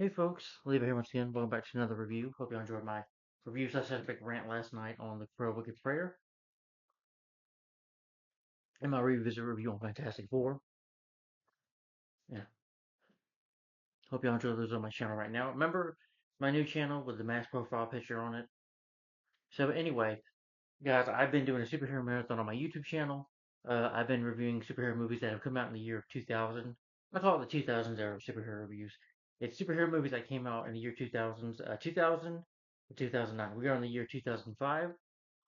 Hey folks, Leave here once again. Welcome back to another review. Hope you enjoyed my review slash epic rant last night on the Crow Wicked Prayer and my revisit review on Fantastic Four. Yeah, hope you enjoy those on my channel right now. Remember my new channel with the mass profile picture on it. So anyway, guys, I've been doing a superhero marathon on my YouTube channel. I've been reviewing superhero movies that have come out in the year of 2000. I call it the 2000s era of superhero reviews. It's superhero movies that came out in the year 2000s, 2000 to 2009. We are in the year 2005.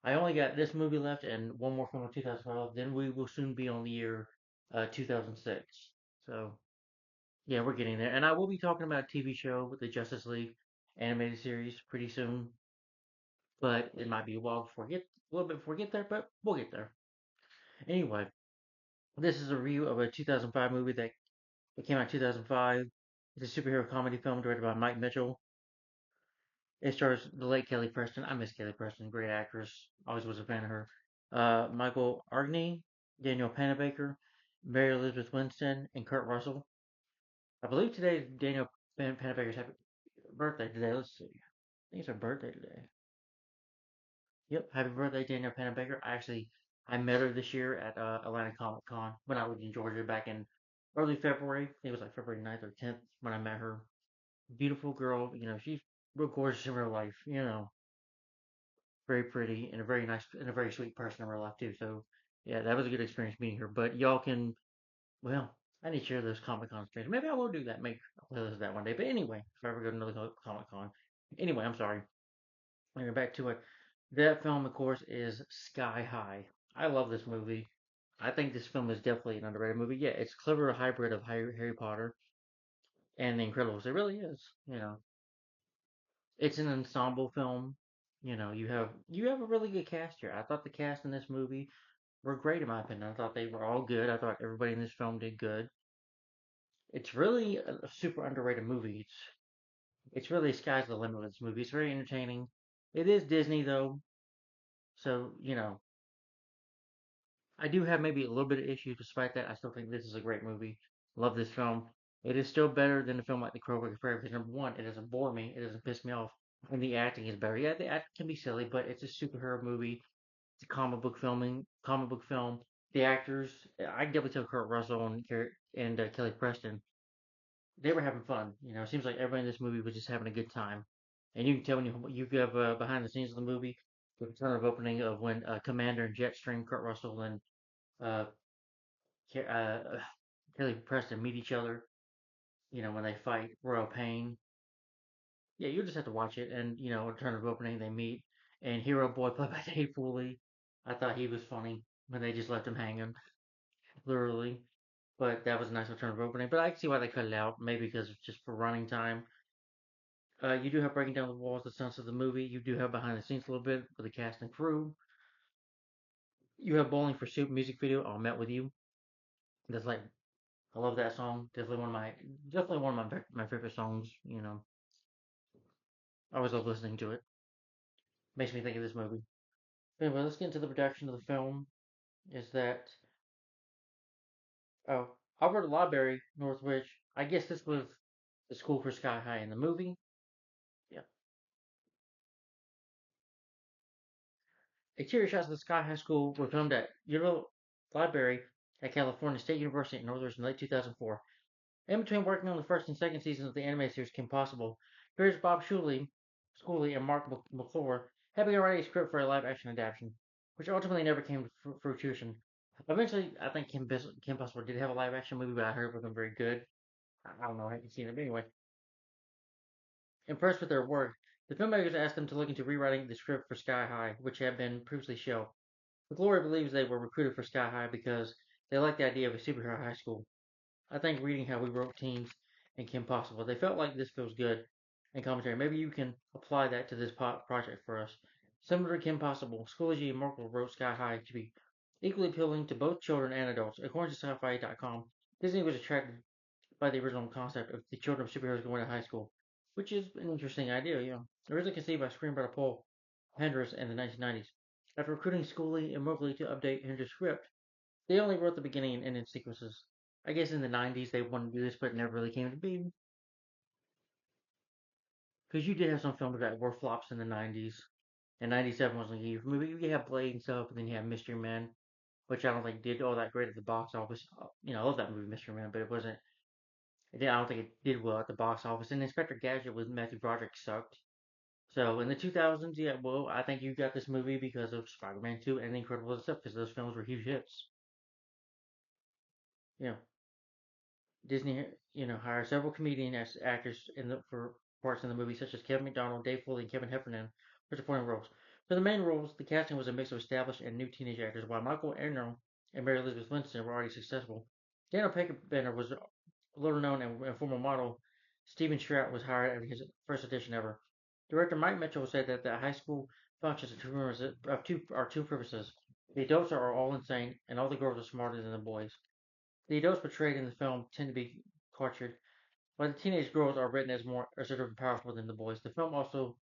I only got this movie left and one more film of 2012. Then we will soon be on the year 2006. So, yeah, we're getting there. And I will be talking about a TV show with the Justice League animated series pretty soon. But it might be a while before get a little bit before we get there, but we'll get there. Anyway, this is a review of a 2005 movie that came out in 2005. It's a superhero comedy film directed by Mike Mitchell. It stars the late Kelly Preston. I miss Kelly Preston, great actress. Always was a fan of her. Michael Argney, Daniel Panabaker, Mary Elizabeth Winston, and Kurt Russell. I believe today is Daniel Panabaker's happy birthday today. Let's see. I think it's her birthday today. Yep, happy birthday, Daniel Panabaker. I met her this year at Atlanta Comic Con when I was in Georgia back in early February. I think it was like February 9th or 10th when I met her. Beautiful girl. She's real gorgeous in real life. Very pretty and a very nice and a very sweet person in real life too. So yeah, that was a good experience meeting her. But y'all can, well, I need to share those Comic Con experience. Maybe I will do that. Make that one day. But anyway, if I ever go to another Comic Con. Anyway, I'm sorry. Anyway, back to it. That film, of course, is Sky High. I love this movie. I think this film is definitely an underrated movie. Yeah, it's a clever hybrid of Harry Potter and The Incredibles. It really is. It's an ensemble film. You have a really good cast here. I thought the cast in this movie were great in my opinion. I thought they were all good. I thought everybody in this film did good. It's really a super underrated movie. It's really sky's the limit with this movie. It's very entertaining. It is Disney though, so I do have maybe a little bit of issues. Despite that, I still think this is a great movie. Love this film. It is still better than a film like The Crow Wicked Prayer because number one, it doesn't bore me, it doesn't piss me off, and the acting is better. Yeah, the acting can be silly, but it's a superhero movie. It's a comic book film. The actors, I can definitely tell Kurt Russell and Kelly Preston, they were having fun. It seems like everybody in this movie was just having a good time. And you can tell when you have behind the scenes of the movie, the return of opening of when Commander and Jetstream, Kurt Russell and uh, Ke- uh, Kelly Preston meet each other. When they fight Royal Pain. Yeah, you just have to watch it. And return of opening, they meet. And Hero Boy, played by Dave Foley, I thought he was funny when they just left him hanging, literally. But that was a nice return of opening. But I can see why they cut it out. Maybe because it's just for running time. You do have Breaking Down the Walls, the sense of the movie. You do have behind the scenes a little bit with the cast and crew. You have Bowling for Soup music video. I'll met with you. That's like I love that song. Definitely one of my favorite songs. I always love listening to it. Makes me think of this movie. Anyway, let's get into the production of the film. Is that oh Albert Library, Northwich. I guess this was the school for Sky High in the movie. Yeah. Exterior shots of the Sky High School were filmed at Universal Library at California State University in Northwich in late 2004. In between working on the first and second seasons of the animated series Kim Possible, here's Bob Schooley and Mark McClure had begun writing a script for a live-action adaptation, which ultimately never came to fruition. Eventually, I think Kim Possible did have a live-action movie, but I heard it wasn't very good. I don't know, I haven't seen it. But anyway, impressed with their work, the filmmakers asked them to look into rewriting the script for Sky High, which had been previously shelved. McClure believes they were recruited for Sky High because they liked the idea of a superhero high school. I think reading how we wrote teams and Kim Possible, they felt like this feels good and commentary. Maybe you can apply that to this project for us. Similar to Kim Possible, Schoology and Merkel wrote Sky High to be equally appealing to both children and adults. According to sci-fi.com, Disney was attracted by the original concept of the children of superheroes going to high school, which is an interesting idea, Originally conceived by screenwriter Paul Hendricks in the 1990s. After recruiting Schooley and Merkley to update Hendricks' script, they only wrote the beginning and ending sequences. I guess in the 90s they wanted to do this, but it never really came to be. because you did have some films that were flops in the '90s, and '97 was like a huge movie. You have Blade and stuff, and then you have Mystery Men, which I don't think did all that great at the box office. I love that movie, Mystery Man, but it wasn't. I don't think it did well at the box office. And Inspector Gadget with Matthew Broderick sucked. So in the 2000s, yeah, well, I think you got this movie because of Spider-Man 2 and The Incredibles stuff, because those films were huge hits. You know, Disney, hired several comedian actors for parts in the movie, such as Kevin McDonald, Dave Foley, and Kevin Heffernan for supporting roles. For the main roles, the casting was a mix of established and new teenage actors, while Michael Arno and Mary Elizabeth Winstead were already successful. Daniel Peckerbender was a little known and former model. Stephen Strout was hired at his first audition ever. Director Mike Mitchell said that the high school functions are two purposes. The adults are all insane, and all the girls are smarter than the boys. The adults portrayed in the film tend to be cultured, while the teenage girls are written as more assertive and powerful than the boys. The film also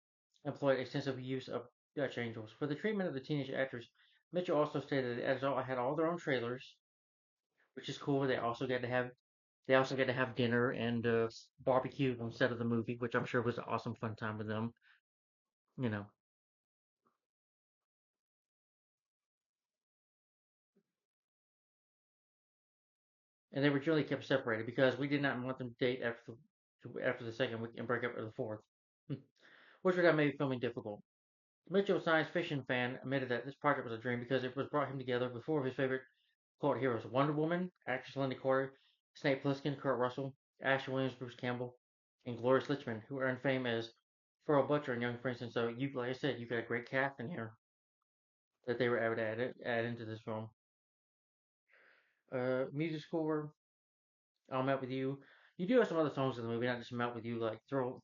employed extensive use of Dutch angels. For the treatment of the teenage actors, Mitchell also stated that as all had all their own trailers, which is cool. They also get to have dinner and barbecue instead of the movie, which I'm sure was an awesome fun time with them. You know, and they were generally kept separated because we did not want them to date after the second week and break up at the fourth, which would have made filming difficult. Mitchell, a science fiction fan, admitted that this project was a dream because it was brought him together with four of his favorite cult heroes: Wonder Woman, actress Linda Carter, Snake Plissken, Kurt Russell, Ashley Williams, Bruce Campbell, and Gloria Lichman, who earned fame as Pearl Butcher and Young Prince. And so, like I said, you got a great cast in here that they were able to add into this film. Music score, I'll Melt With You. You do have some other songs in the movie, not just Melt With You, like Through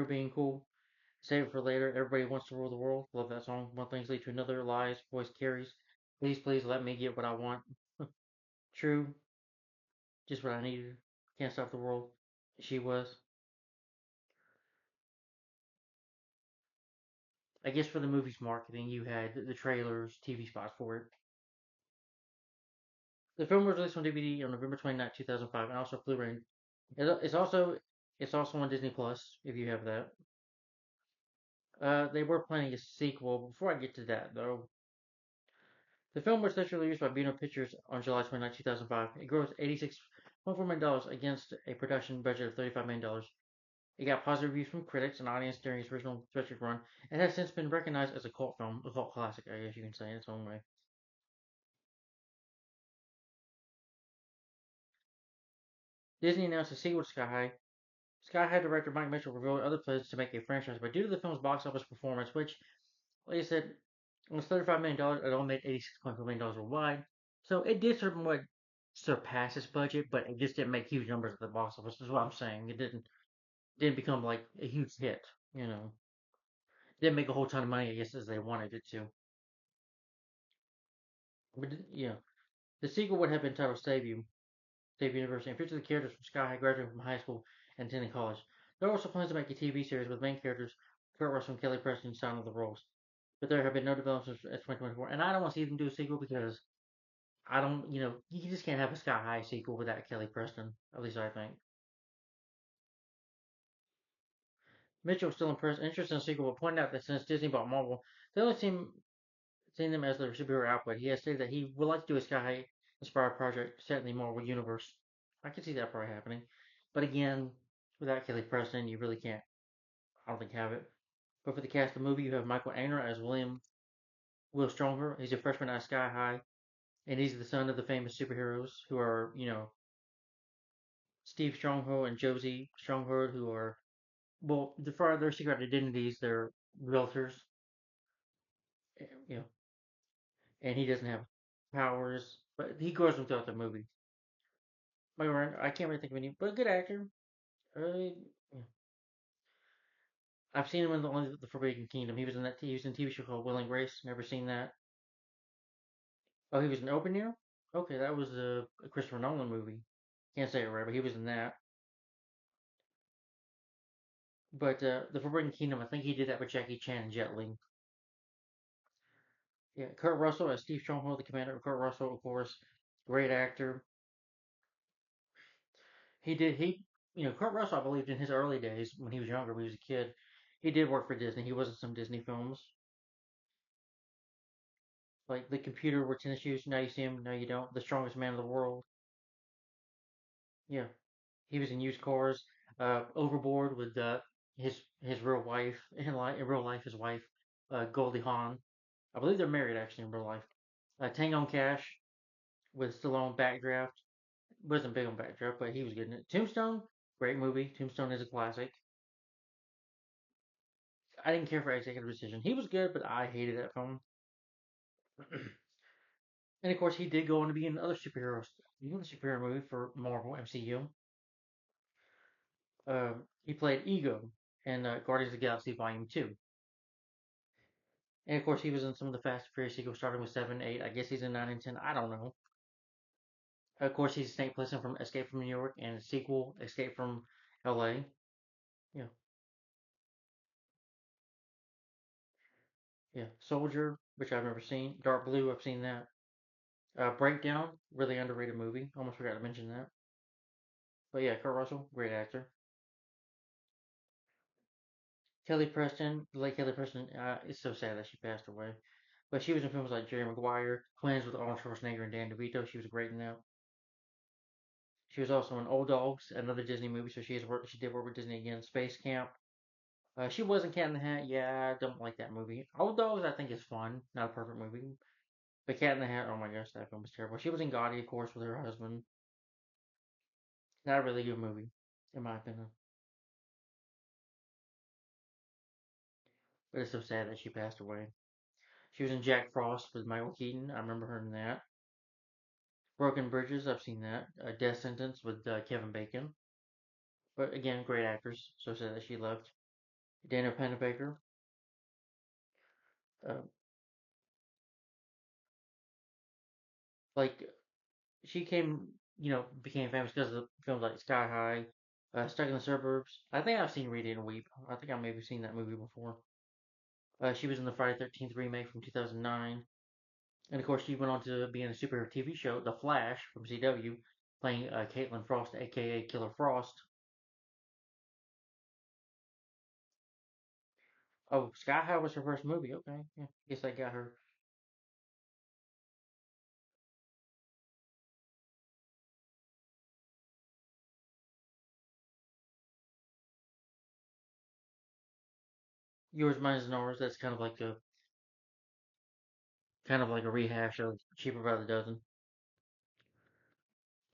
being cool. Save it for later. Everybody wants to rule the world. Love that song. One thing's lead to another. Lies. Voice carries. Please, please let me get what I want. True. Just what I needed. Can't stop the world. She was. I guess for the movie's marketing, you had the trailers, TV spots for it. The film was released on DVD on November 29, 2005, and also Blu-ray. It's also on Disney Plus if you have that. They were planning a sequel. Before I get to that, though, the film was initially released by Beano Pictures on July 29, 2005. It grossed $86.4 million against a production budget of $35 million. It got positive reviews from critics and audience during its original theatrical run, and has since been recognized as a cult film, a cult classic, I guess you can say, in its own way. Disney announced a sequel to Sky High. Sky High director Mike Mitchell revealed other plans to make a franchise, but due to the film's box office performance, which, like I said, was $35 million, it only made $86.4 million worldwide. So it did somewhat surpass its budget, but it just didn't make huge numbers at the box office. Is what I'm saying. It didn't become like a huge hit. Didn't make a whole ton of money, I guess, as they wanted it to. But the sequel would have been titled Save University, and featured the characters from Sky High graduating from high school and attending college. There are also plans to make a TV series with main characters Kurt Russell and Kelly Preston signing the roles. But there have been no developments as 2024, and I don't want to see them do a sequel because I don't, you just can't have a Sky High sequel without Kelly Preston. At least I think. Mitchell was still interested in the sequel, but pointed out that since Disney bought Marvel, they only seen them as their superhero output. He has stated that he would like to do a Sky High inspired project set in the Marvel universe. I can see that probably happening, but again, without Kelly Preston, you really can't. I don't think have it. But for the cast of the movie, you have Michael Ainer as Will Stronghold. He's a freshman at Sky High, and he's the son of the famous superheroes who are, Steve Stronghold and Josie Stronghold, who are, well, for their secret identities, they're realtors, you know, and he doesn't have powers, but he grows them throughout the movie. I can't really think of any, but a good actor. Yeah. I've seen him in the Forbidden Kingdom. He was in that. He was in a TV show called Will and Grace. Never seen that. Oh, he was in Open Year. Okay, that was a Christopher Nolan movie. Can't say it right, but he was in that. But the Forbidden Kingdom, I think he did that with Jackie Chan and Jet Li. Yeah, Kurt Russell as Steve Stronghold, the commander. Kurt Russell, of course, great actor. He did he, Kurt Russell, I believed in his early days when he was younger, when he was a kid. He did work for Disney. He was in some Disney films, like The Computer with Tennis Shoes. Now you see him, now you don't. The Strongest Man in the World. Yeah, he was in Used Cars. Overboard with his real wife in real life, his wife, Goldie Hawn. I believe they're married actually in real life. Tango and Cash with Stallone. Backdraft wasn't big on Backdraft, but he was good in it. Tombstone, great movie. Tombstone is a classic. I didn't care for Executive Decision. He was good, but I hated that film. And of course, he did go on to be in other superheroes. He was a superhero movie for Marvel MCU. He played Ego in Guardians of the Galaxy Volume 2. And of course, he was in some of the Fast and Furious sequels, starting with 7, 8. I guess he's in 9 and 10. I don't know. Of course, he's Snake Plissken from Escape from New York and the sequel, Escape from LA. Yeah, yeah. Soldier, which I've never seen. Dark Blue, I've seen that. Breakdown, really underrated movie. Almost forgot to mention that. But yeah, Kurt Russell, great actor. Kelly Preston, the late Kelly Preston, it's so sad that she passed away. But she was in films like Jerry Maguire, Twins with Arnold Schwarzenegger and Dan DeVito. She was great in that. She was also in Old Dogs, another Disney movie. So she did work with Disney again. Space Camp. She was in Cat in the Hat. Yeah, I don't like that movie. Old Dogs, I think is fun. Not a perfect movie. But Cat in the Hat, oh my gosh, that film was terrible. She was in Gotti, of course, with her husband. Not a really good movie, in my opinion. But it's so sad that she passed away. She was in Jack Frost with Michael Keaton. I remember her in that. Broken Bridges, I've seen that. Death Sentence with Kevin Bacon. But again, great actors. So sad that she left. Daniel Pennebaker. Uh, like she became famous because of films like Sky High, Stuck in the Suburbs. I think I've seen Read It and Weep. I think I've maybe seen that movie before. She was in the Friday 13th remake from 2009. And of course, she went on to be in a superhero TV show, The Flash, from CW, playing Caitlin Frost, aka Killer Frost. Oh, Sky High was her first movie. Okay, yeah, guess I got her. Yours, Mine, and Ours. That's kind of like a rehash of Cheaper by the Dozen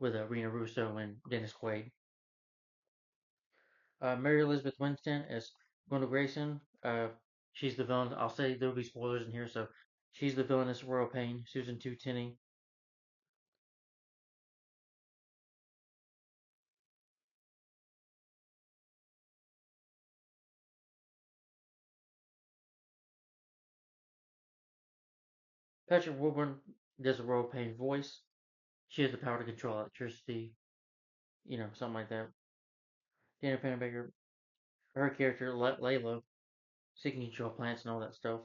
with Rena Russo and Dennis Quaid. Mary Elizabeth Winston as Gwenda Grayson. She's the villain. I'll say there will be spoilers in here, so she's the villainess Royal Pain. Susan Two Tenney. Patrick Wilburn does a Royal Pain voice. She has the power to control electricity, something like that. Dana Pennebaker, her character Layla, she can control plants and all that stuff.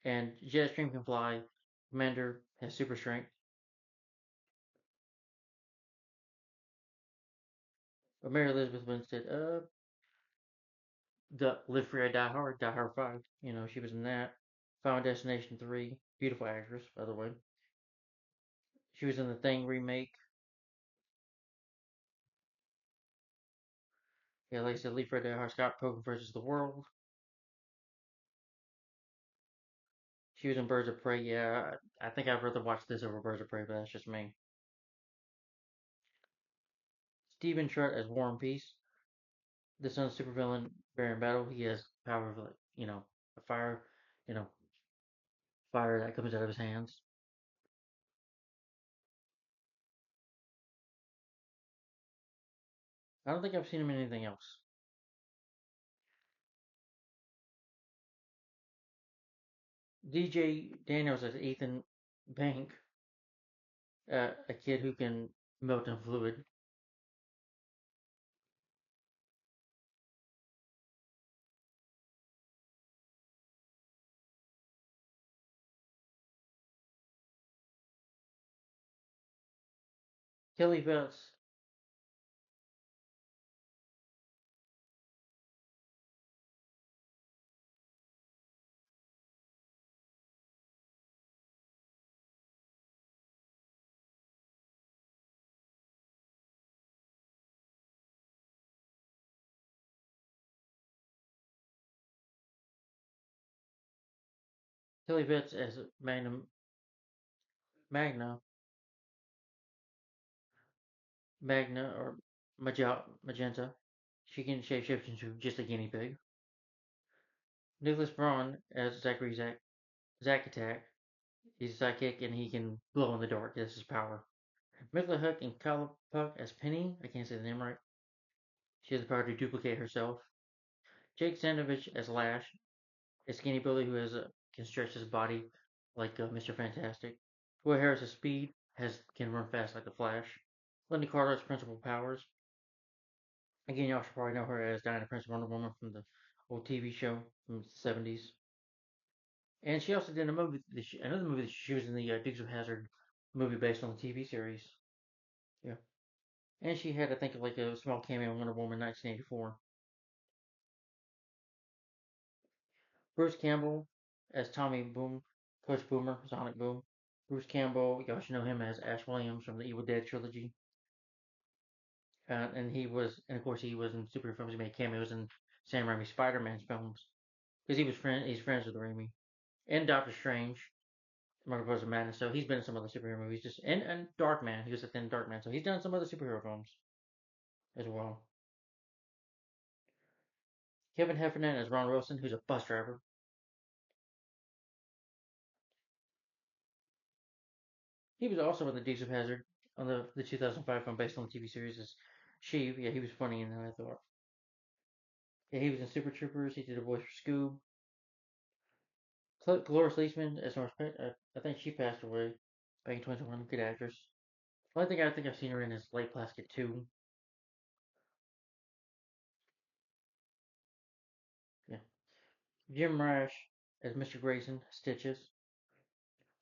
And Jetstream can fly. Commander has super strength. But Mary Elizabeth Winstead, the Live Free or Die Hard, Die Hard 5. She was in that. Final Destination 3. Beautiful actress, by the way. She was in the Thing remake. Yeah, like I said, Live Free or Die Hard, Scott Pilgrim versus the World. She was in Birds of Prey. Yeah, I think I'd rather watch this over Birds of Prey, but that's just me. Stephen Trutt as War and Peace, the son of supervillain Baron Battle. He has power of a fire, you know, fire that comes out of his hands. I don't think I've seen him in anything else. DJ Daniels as Ethan Bank, a kid who can melt in fluid. Kelly Betts, Tilly Betts as Magna, Magna or Magenta. She can shapeshift into just a guinea pig. Nicholas Braun as Zack Attack. He's a psychic and he can glow in the dark. That's his power. Michaela Hook and Kyle Puck as Penny. I can't say the name right. She has the power to duplicate herself. Jake Sandovich as Lash, a skinny bully who can stretch his body like Mr. Fantastic. Will Harris as Speed can run fast like the Flash. Linda Carter's principal powers. Again, y'all should probably know her as Diana Prince Wonder Woman from the old TV show from the 70s. And she also did another movie that she was in the Dukes of Hazzard movie based on the TV series. Yeah. And she had, I think, like a small cameo in Wonder Woman 1984. Bruce Campbell as Tommy Boom, Coach Boomer, Sonic Boom. Bruce Campbell, y'all should know him as Ash Williams from the Evil Dead trilogy. And of course, he was in superhero films. He made cameos in Sam Raimi's Spider-Man films because he's friends with Raimi and Doctor Strange, Multiverse of Madness. So he's been in some other superhero movies, and Darkman. He was at the end Darkman, so he's done some other superhero films as well. Kevin Heffernan as Ron Wilson, who's a bus driver. He was also in the Dukes of Hazzard on the 2005 film based on the TV series as Sheev. Yeah, he was funny in that, I thought. Yeah, he was in Super Troopers. He did a voice for Scoob. Cloris Leachman as North Pet. I think she passed away back in 2021. Good actress. The only thing I think I've seen her in is Lake Placid 2. Yeah. Jim Rash as Mr. Grayson, Stitches.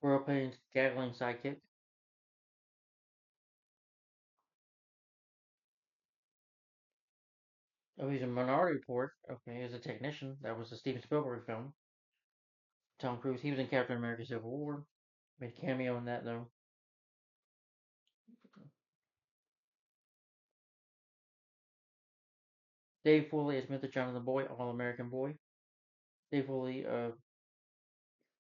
Royal Pain's Gatling sidekick. Oh, he's in Minority Report. Okay, as a technician. That was a Steven Spielberg film. Tom Cruise. He was in Captain America Civil War. Made a cameo in that, though. Dave Foley as Mr. John the Boy, All American Boy. Dave Foley,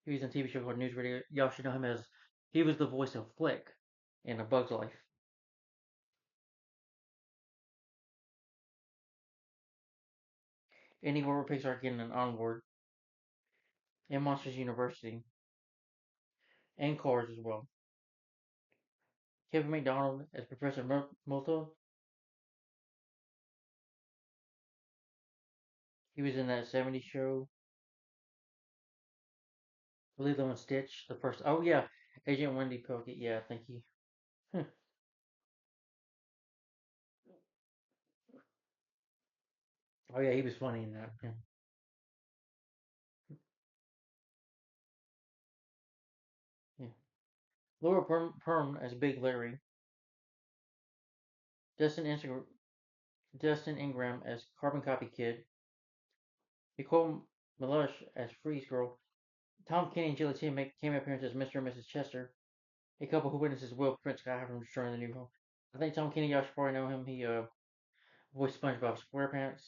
he was in a TV show called News Radio. Y'all should know him as he was the voice of Flick in A Bug's Life. Any horror Pixar getting an Onward, and Monsters University, and Cars as well. Kevin McDonald as Professor Multa. He was in that 70s show, Lilo and Stitch. The first. Oh yeah, Agent Wendy Pokey. Yeah, I think he. Oh yeah, he was funny in that. Yeah. Yeah. Laura Perm as Big Larry. Justin Ingram, Justin Ingram as Carbon Copy Kid. Nicole Melush as Freeze Girl. Tom Kenny and Julie T make cameo appearances as Mr. and Mrs. Chester, a couple who witnesses Will Prince Sky from destroying the new home. I think Tom Kenny, y'all should probably know him. He voiced SpongeBob SquarePants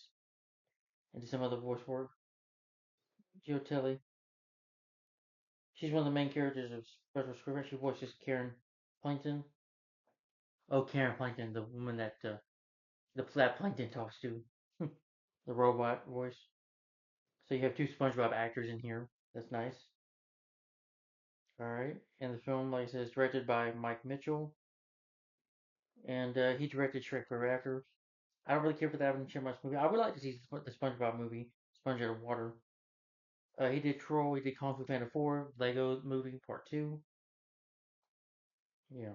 and did some other voice work. Jill Tilly, she's one of the main characters of SpongeBob SquarePants. She voices Karen Plankton. Oh, Karen Plankton, the woman that the flat Plankton talks to, the robot voice. So you have two SpongeBob actors in here. That's nice. All right, and the film, like I said, is directed by Mike Mitchell, and he directed Shrek Forever After. I don't really care for the Abbott and Chipmunks movie. I would like to see the SpongeBob movie, Sponge Out of Water. He did Troll. He did Kung Fu Panda 4, Lego Movie Part 2. Yeah.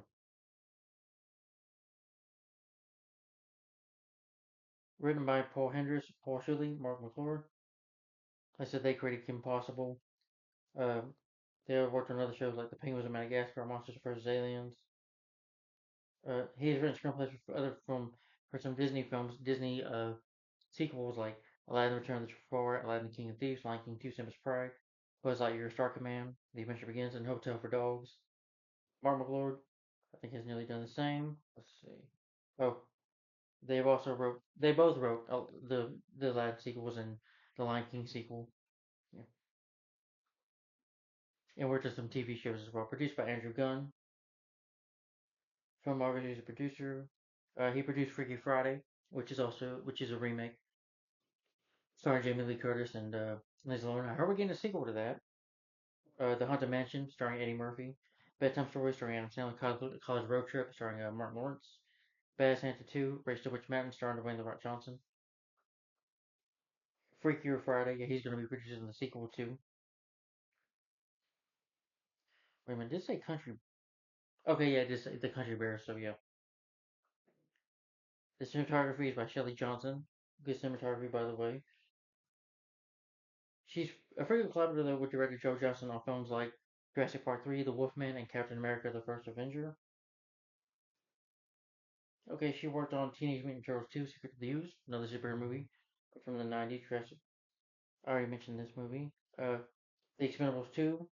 Written by Paul Hendricks, Paul Shuley, Mark McClure. I said they created Kim Possible. Uh, they have worked on other shows like The Penguins of Madagascar, Monsters vs. Aliens. He's written screenplays for some Disney films, Disney sequels like Aladdin: Return of the Explorer, Aladdin: The King of Thieves, Lion King 2: Simba's Pride, Buzz Lightyear: Star Command, The Adventure Begins, and Hotel for Dogs. Mark McLeod, I think, has nearly done the same. Let's see. Oh, they both wrote the Aladdin sequels and the Lion King sequel. Yeah. and worked on some TV shows as well. Produced by Andrew Gunn. Filmography as a producer. He produced Freaky Friday, which is a remake starring Jamie Lee Curtis and Liz Lohan. I heard we're getting a sequel to that. The Haunted Mansion, starring Eddie Murphy. Bedtime Stories, starring Adam Sandler. College Road Trip, starring Martin Lawrence. Bad Santa 2, Race to Witch Mountain, starring Dwayne The Rock Johnson. Freakier Friday, yeah, he's going to be producing the sequel too. Wait a minute, did it say Country? Okay, yeah, this the Country Bear, so yeah. The cinematography is by Shelley Johnson. Good cinematography, by the way. She's a frequent collaborator with director Joe Johnston on films like Jurassic Park 3, The Wolfman, and Captain America: The First Avenger. Okay, she worked on Teenage Mutant Ninja Turtles 2, Secret of the Ooze, another superhero movie from the 90s. Jurassic. I already mentioned this movie. The Expendables 2.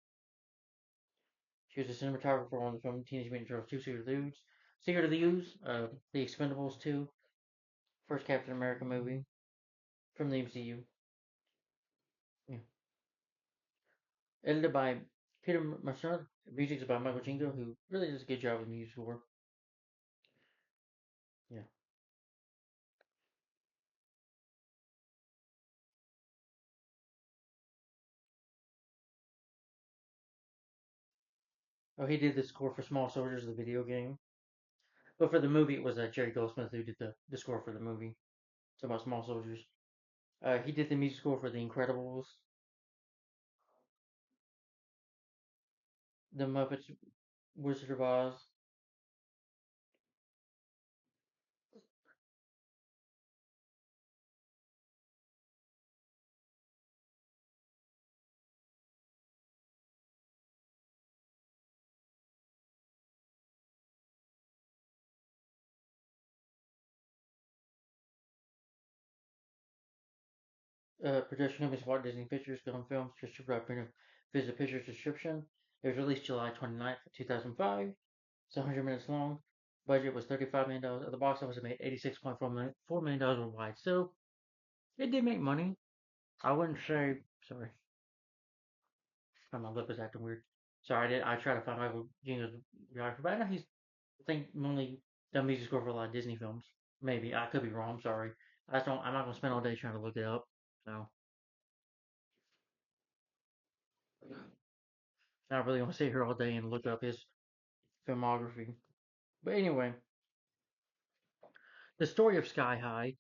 She was a cinematographer on the film Teenage Mutant Ninja Turtles 2, Secret of the Ooze. Secret of the Ooze, The Expendables 2, first Captain America movie from the MCU. Yeah. Edited by Peter Marchand. Music is by Michael Jingo, who really does a good job with music score. Yeah. Oh, he did the score for Small Soldiers, the video game. But for the movie, it was Jerry Goldsmith who did the score for the movie. It's about Small Soldiers. He did the music score for The Incredibles, The Muppets, Wizard of Oz. Production company Walt Disney Pictures, Film Films, distributed by Print Visit Pictures Distribution. It was released July 29th, 2005. It's 100 minutes long. Budget was $35 million. At the box office, it made $86.4 million worldwide. So it did make money. I wouldn't say. Sorry, my lip is acting weird. Sorry, I tried to find Michael Jingo's biography, but I know he's I think only done music score for a lot of Disney films. Maybe I could be wrong. I'm sorry. I don't. I'm not gonna spend all day trying to look it up. So I really want to sit here all day and look up his filmography. But anyway, the story of Sky High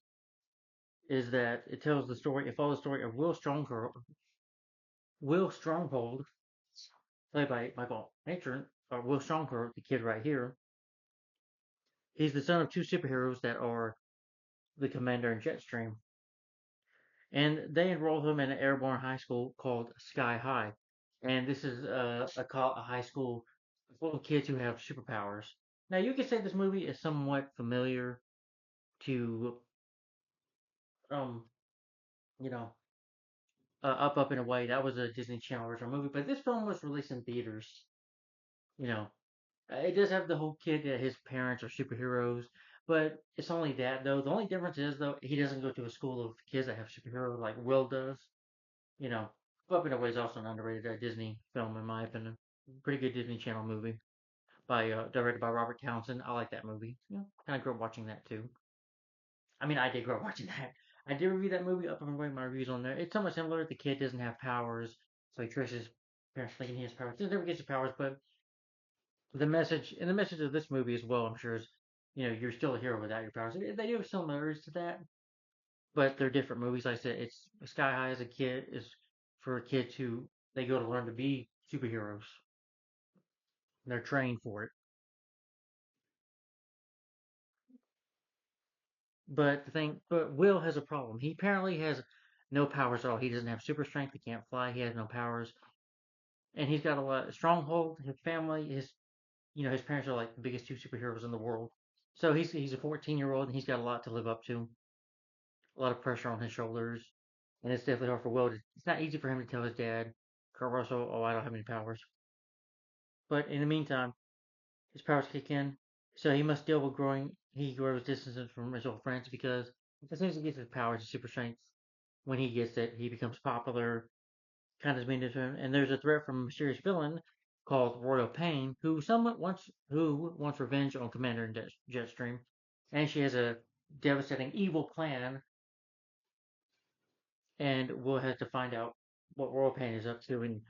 is that it tells the story. It follows the story of Will Stronghold, played by Michael Matron, or Will Stronghold, the kid right here. He's the son of two superheroes that are the Commander and Jetstream, and they enroll him in an airborne high school called Sky High. And this is a high school full of kids who have superpowers. Now you could say this movie is somewhat familiar to um you know Up in a Way. That was a Disney Channel original movie, but this film was released in theaters. You know, it does have the whole kid that his parents are superheroes, but it's only that though. The only difference is though he doesn't go to a school of kids that have superheroes like Will does. You know, Up in a Way is also an underrated Disney film in my opinion. Pretty good Disney Channel movie by directed by Robert Townsend. I like that movie. You know, kind of grew up watching that too. I mean, I did grow up watching that. I did review that movie Up and Away. My reviews on there. It's somewhat similar. The kid doesn't have powers, so he tricks his parents thinking he has powers. He never gets his powers, but the message of this movie as well, I'm sure, is you're still a hero without your powers. They do have similarities to that, but they're different movies. Like I said, it's Sky High as a kid is for kids who they go to learn to be superheroes. They're trained for it. But Will has a problem. He apparently has no powers at all. He doesn't have super strength. He can't fly. He has no powers, and he's got a lot of stronghold. His family, his parents are like the biggest two superheroes in the world. So he's a 14-year-old and he's got a lot to live up to. A lot of pressure on his shoulders, and it's definitely hard for Will. It's not easy for him to tell his dad, Kurt Russell, "Oh, I don't have any powers." But in the meantime, his powers kick in, so he must deal with growing. He grows distance from his old friends because as soon as he gets his powers, his super strength, when he gets it, he becomes popular. kind of mean to him. And there's a threat from a mysterious villain called Royal Pain, who wants revenge on Commander and Jetstream, and she has a devastating evil plan, and we'll have to find out what Royal Pain is up to, and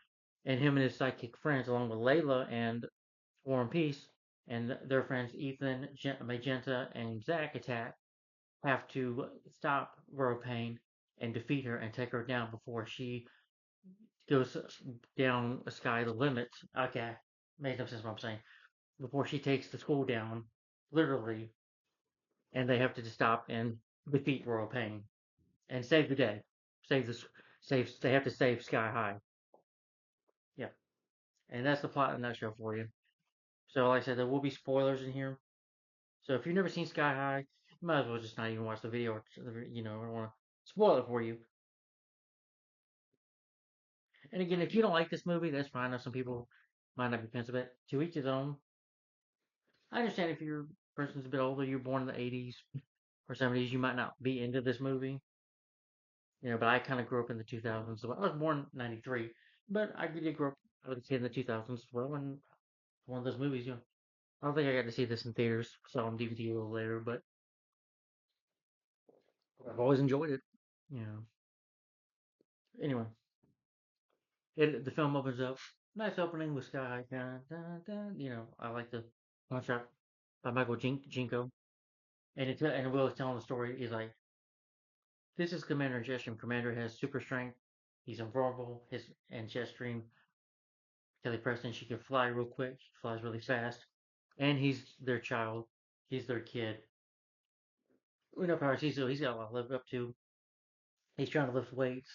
him and his psychic friends, along with Layla and War and Peace, and their friends Ethan, Magenta, and Zack attack, have to stop Royal Pain and defeat her and take her down before she goes down a sky the limit. Okay, makes no sense what I'm saying. Before she takes the school down, literally, and they have to stop and defeat Royal Pain and save the day, save the save. They have to save Sky High. Yeah, and that's the plot in a nutshell for you. So, like I said, there will be spoilers in here. So if you've never seen Sky High, you might as well just not even watch the video. Or, I don't want to spoil it for you. And again, if you don't like this movie, that's fine. I know some people might not be fans of it. To each his own. I understand if your person's a bit older, you're born in the 80s or 70s, you might not be into this movie. But I kind of grew up in the 2000s. So I was born in 93, but I did grow up, I was a kid in the 2000s as well. And one of those movies, I don't think I got to see this in theaters. Saw on DVD a little later, but I've always enjoyed it. You know. Anyway, the film opens up. Nice opening with Sky. Dun, dun, dun. I like the one shot by Michael Jinko. And Will is telling the story. He's like, this is Commander Jetstream. Commander has super strength. He's invulnerable. And Jetstream, Kelly Preston, she can fly real quick. She flies really fast. And he's their child. He's their kid. We know powers. He's got a lot to live up to. He's trying to lift weights.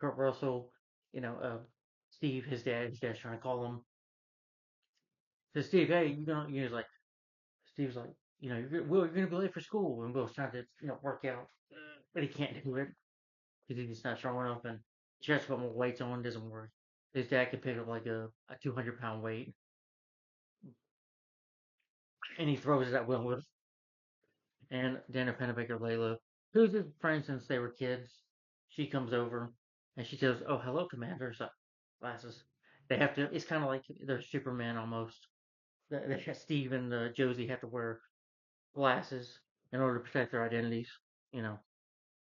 Kurt Russell, you know, uh, Steve, his dad's trying to call him. Says Steve, hey, he's like, Steve's like, Will, you're gonna be late for school, and Will's trying to, work out, but he can't do it because he's not strong enough, and he tries to put more weights on, doesn't work. His dad can pick up like a 200-pound weight, and he throws it at Will with, and Dana Pennebaker Layla, who's his friend since they were kids, she comes over, and she says, "Oh, hello, Commander." So, glasses. They have to. It's kind of like they're Superman almost. Steve and Josie have to wear glasses in order to protect their identities. You know,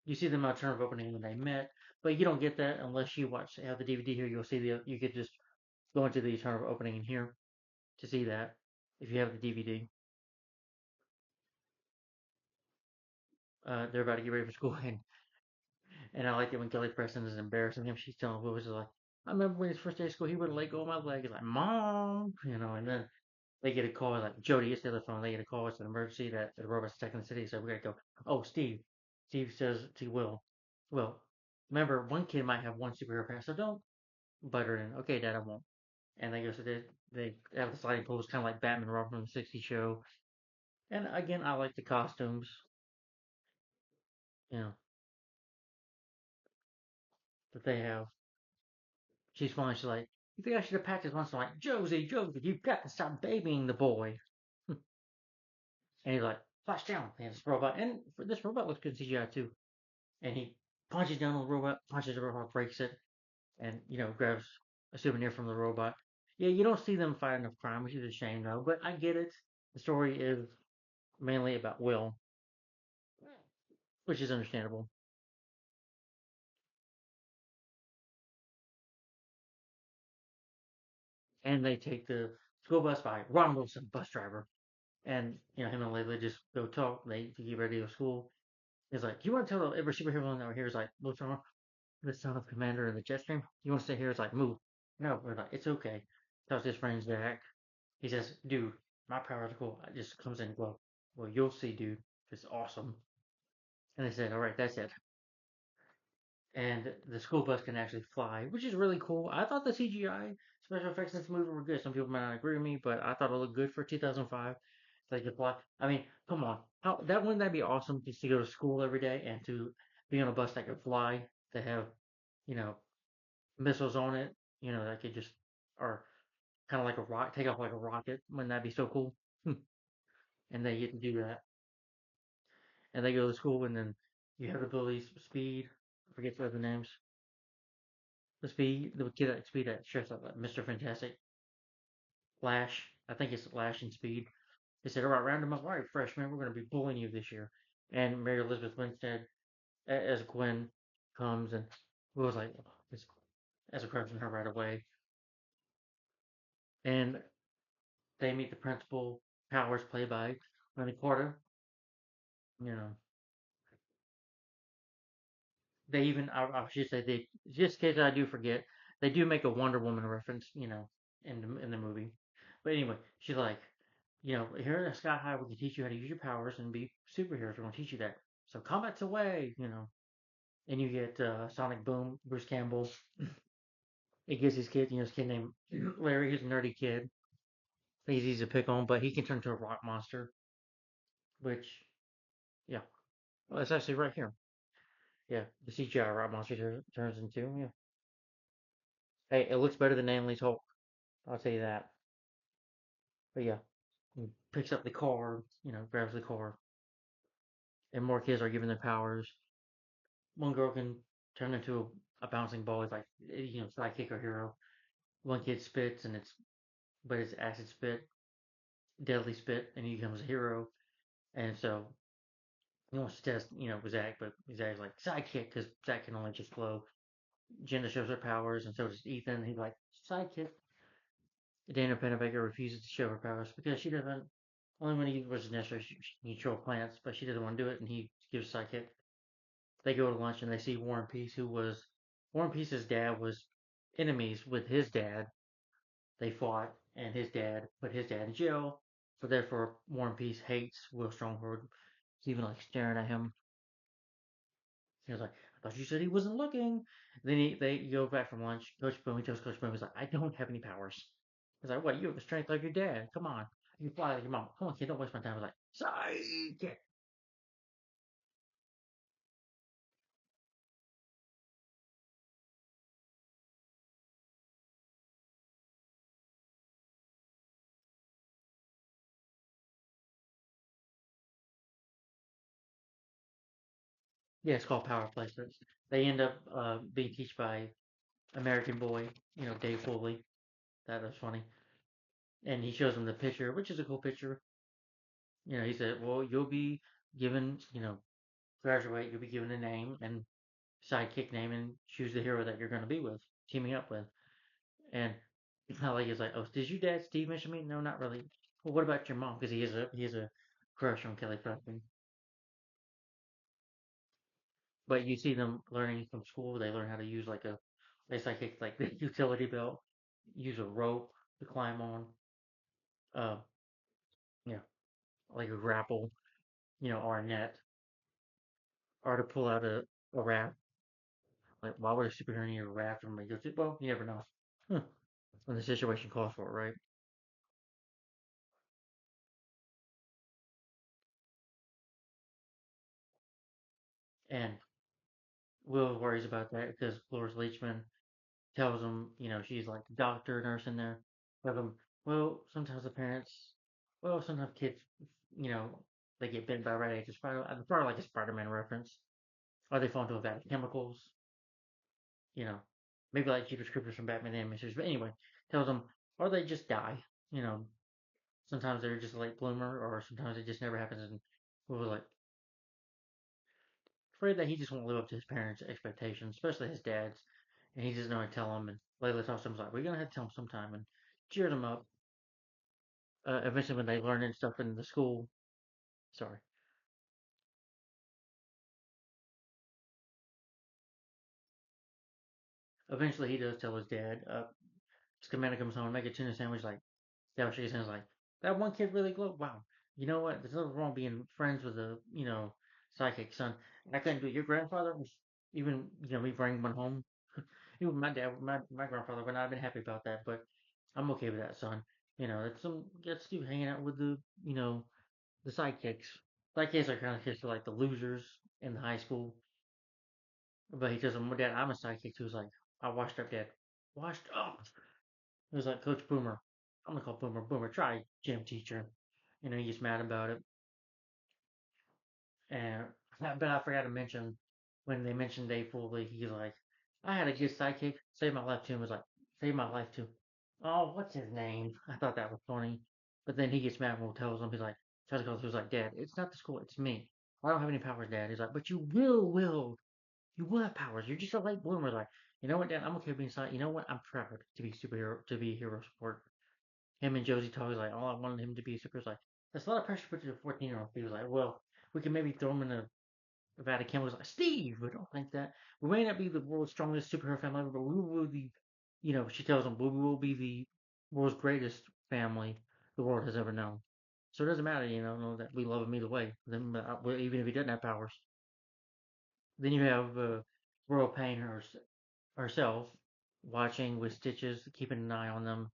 you see them out turn of opening when they met, but you don't get that unless you have the DVD here. You'll see you could just go into the turn of opening in here to see that if you have the DVD. They're about to get ready for school, and I like it when Kelly Preston is embarrassing him. She's telling Will, she's like, I remember when his first day of school, he would let go of my leg. He's like, Mom, and then they get a call like Jody, it's the other phone. They get a call. It's an emergency that the robot's attacking the city. So we gotta go. Oh, Steve. Steve says to Will, "Well, remember one kid might have one superhero power, so don't butter in." Okay, Dad, I won't. And they go so they have the sliding poles, kind of like Batman Robin from the '60s show. And again, I like the costumes. You know that they have. She's fine. She's like, "You think I should have packed this once?" I'm like, Josie, you've got to stop babying the boy. And he's like, "Flash down!" And this robot, and this robot looks good CGI too. And he punches down on the robot, punches the robot, breaks it, and grabs a souvenir from the robot. Yeah, you don't see them fight enough crime, which is a shame though. But I get it. The story is mainly about Will, which is understandable. And they take the school bus by Ron Wilson, bus driver, and him and Layla just go talk. They get ready to go to school. He's like, "You want to tell every superhero out here?" Is like, "What's wrong?" The son of Commander in the jet stream. You want to stay here? It's like, move. No, we're like, it's okay. Tells his friends Zach. He says, dude, my powers are cool. It just comes in and glow. Well, you'll see, dude. It's awesome. And they said, all right, that's it. And the school bus can actually fly, which is really cool. I thought the CGI special effects in this movie were good. Some people might not agree with me, but I thought it looked good for 2005. They could fly. I mean, come on. Wouldn't that be awesome just to go to school every day and to be on a bus that could fly, to have, you know, missiles on it, that could just, or kind of like a rock, take off like a rocket. Wouldn't that be so cool? And they get to do that. And they go to school, and then you have the bullies, Speed, I forget the other names. the kid at Speed that stressed out like Mr. Fantastic, Lash. I think it's Lash and Speed. They said, "All right, round them up. All right, freshman, we're going to be bullying you this year." And Mary Elizabeth Winstead as Gwen comes and was like, as a crush on her right away. And they meet the principal, Powers, played by Lenny Porter. You know, they even I should say they just in case I do forget, they do make a Wonder Woman reference. In the movie. But anyway, she's like, here in the Sky High, we can teach you how to use your powers and be superheroes. We're gonna teach you that. So combat's away. And you get Sonic Boom, Bruce Campbell. It gives his kid, his kid named Larry. He's a nerdy kid. He's easy to pick on, but he can turn into a rock monster. Which, yeah, well, it's actually right here. Yeah, the CGI rock monster turns into. Yeah, hey, it looks better than Annalise Hulk. I'll tell you that. But yeah, he picks up the car. Grabs the car, and more kids are given their powers. One girl can turn into a bouncing ball. It's like sidekick or hero. One kid spits, but it's acid spit, deadly spit, and he becomes a hero. And so he wants to test, with Zach, but Zach's like sidekick because Zach can only just flow. Jenna shows her powers, and so does Ethan. He's like sidekick. Dana Pennebaker refuses to show her powers because she doesn't. Only when he was necessary, she can control plants, but she doesn't want to do it, and he gives sidekick. They go to lunch and they see War and Peace, who was War and Peace's dad was enemies with his dad. They fought, and his dad put his dad in jail. So therefore, War and Peace hates Will Stronghold. He's even like staring at him. He was like, "I thought you said he wasn't looking." Then they go back from lunch. Coach Boom, he tells Coach Boom, he's like, "I don't have any powers." He's like, "What? You have the strength like your dad. Come on, you fly like your mom. Come on, kid, don't waste my time." I was like, "Sidekick." Yeah, it's called power placements. They end up being taught by American Boy, Dave Foley. That was funny. And he shows them the picture, which is a cool picture. He said, "Well, you'll be given, graduate, you'll be given a name and sidekick name and choose the hero that you're going to be with, teaming up with." And Holly is like, "Oh, did your dad Steve mention me?" No, not really. Well, what about your mom? Because he has a crush on Kelly Preston. But you see them learning from school. They learn how to use like they sidekick like the utility belt, use a rope to climb on, uh, yeah, like a grapple, or a net, or to pull out a raft. Like, why would a superhero need a raft? And goes, well, you never know. Huh. When the situation calls for it, right? And Will worries about that because Florence Leachman tells him, she's like the doctor, nurse in there. Tells him, well, sometimes the parents, well, sometimes kids, you know, they get bitten by red agents. Probably like a Spider-Man reference. Or they fall into a vat of chemicals, you know, maybe like Jeepers Creepers from Batman the Animated Series. But anyway, tells them, or they just die. You know, sometimes they're just a late bloomer, or sometimes it just never happens. And we were like, afraid that he just won't live up to his parents' expectations, especially his dad's. And he doesn't know how to tell him. And Layla talks to him like, we're going to have to tell him sometime. And cheers him up. Eventually, when they learn and stuff in the school, sorry. Eventually, he does tell his dad. Scamanda comes home, make a tuna sandwich. Like, Dad shakes his hands like, that one kid really glowed. Wow. You know what? There's nothing wrong being friends with a, psychic son. I couldn't do it. Your grandfather was even, me bringing one home. Even my dad, my grandfather would not have been happy about that, but I'm okay with that, son. It's some gets you hanging out with the sidekicks. Sidekicks are kind of kids for like the losers in the high school. But he tells him, Dad, I'm a sidekick too. He's like, I washed up, Dad. Washed up. It was like Coach Boomer. I'm gonna call Boomer. Boomer, try gym teacher. He gets mad about it. And but I forgot to mention when they mentioned Dave Foley, he's like, I had a good sidekick. Saved my life too. Was like, saved my life too. Oh, what's his name? I thought that was funny. But then he gets mad when Will tells him, he's like, tries to call, he was like, Dad, it's not the school, it's me. I don't have any powers, Dad. He's like, but you will. You will have powers. You're just a late bloomer. Like, you know what, Dad? I'm okay being silent. You know what? I'm proud to be superhero, to be a hero support. Him and Josie talk. He's like, oh, I wanted him to be a super. He's like, that's a lot of pressure to put to a 14-year-old. He was like, well, we can maybe throw him in a Vatican. Was like, Steve, we don't think that. We may not be the world's strongest superhero family ever, but we will be, she tells him, we will be the world's greatest family the world has ever known. So it doesn't matter, that we love him either way. Then, even if he doesn't have powers. Then you have Royal Pain herself watching with Stitches, keeping an eye on them.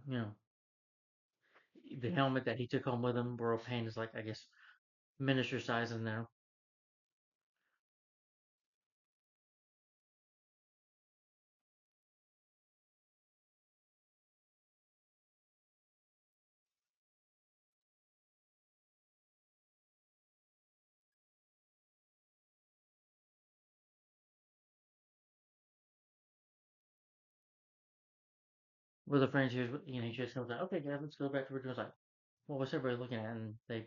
You know, the helmet that he took home with him, Royal Pain is like, I guess, miniature size in there. With the friends, he just goes like, okay, guys, let's go back to what we're doing. It's like, well, what's everybody looking at? And they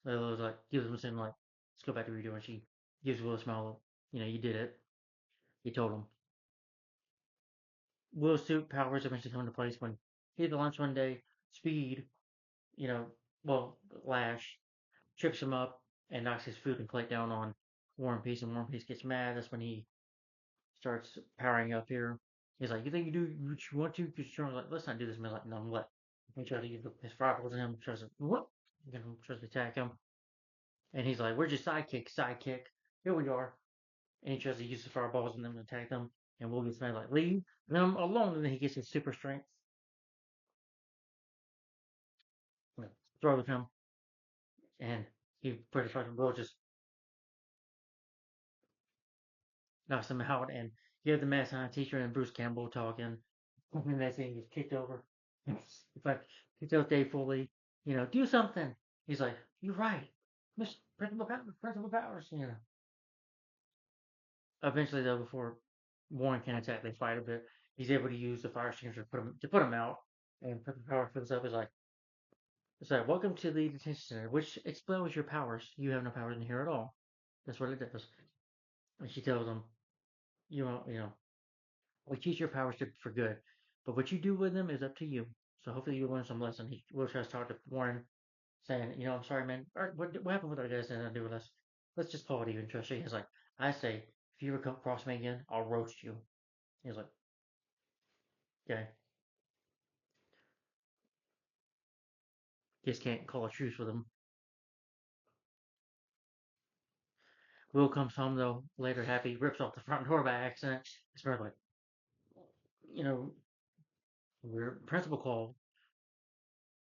was like, gives them something like, let's go back to what we're doing. She gives Will a smile. You did it. He told him. Will's suit powers eventually come into place when he had lunch one day. Speed, you know, well, Lash trips him up and knocks his food and plate down on War and Peace, and War and Peace gets mad. That's when he starts powering up here. He's like, "You think you do what you want to?" Because Strong's like, "Let's not do this." Man, like, "No, what?" He tries to use his fireballs at him. Tries to what? Tries to attack him, and he's like, "Where's your sidekick? Sidekick? Here we are." And he tries to use the fireballs on them to attack them. And Will gets mad, like, "Leave them alone!" And then he gets his super strength, you know, throws him, and he pretty much Will just knocks him out. And you have the math science teacher and Bruce Campbell talking. And that thing gets kicked over. It's like, he tells Dave Foley, do something. He's like, you're right. Miss Principal Powers, Eventually, though, before Warren can attack, they fight a bit. He's able to use the fire extinguisher to put him out. And Principal Powers fills up. Is like, it's like, welcome to the detention center, which expels your powers. You have no powers in here at all. That's what it does. And she tells him, you know, we teach your powers for good, but what you do with them is up to you. So hopefully you learn some lesson. He will try to talk to Warren, saying, I'm sorry, man. What happened with our guys and do with us? Let's just call it even. Trust. He's like, I say, if you ever come across me again, I'll roast you. He's like, okay, just can't call a truce with him. Will comes home though later, happy, rips off the front door by accident. It's very like, you know, your principal called.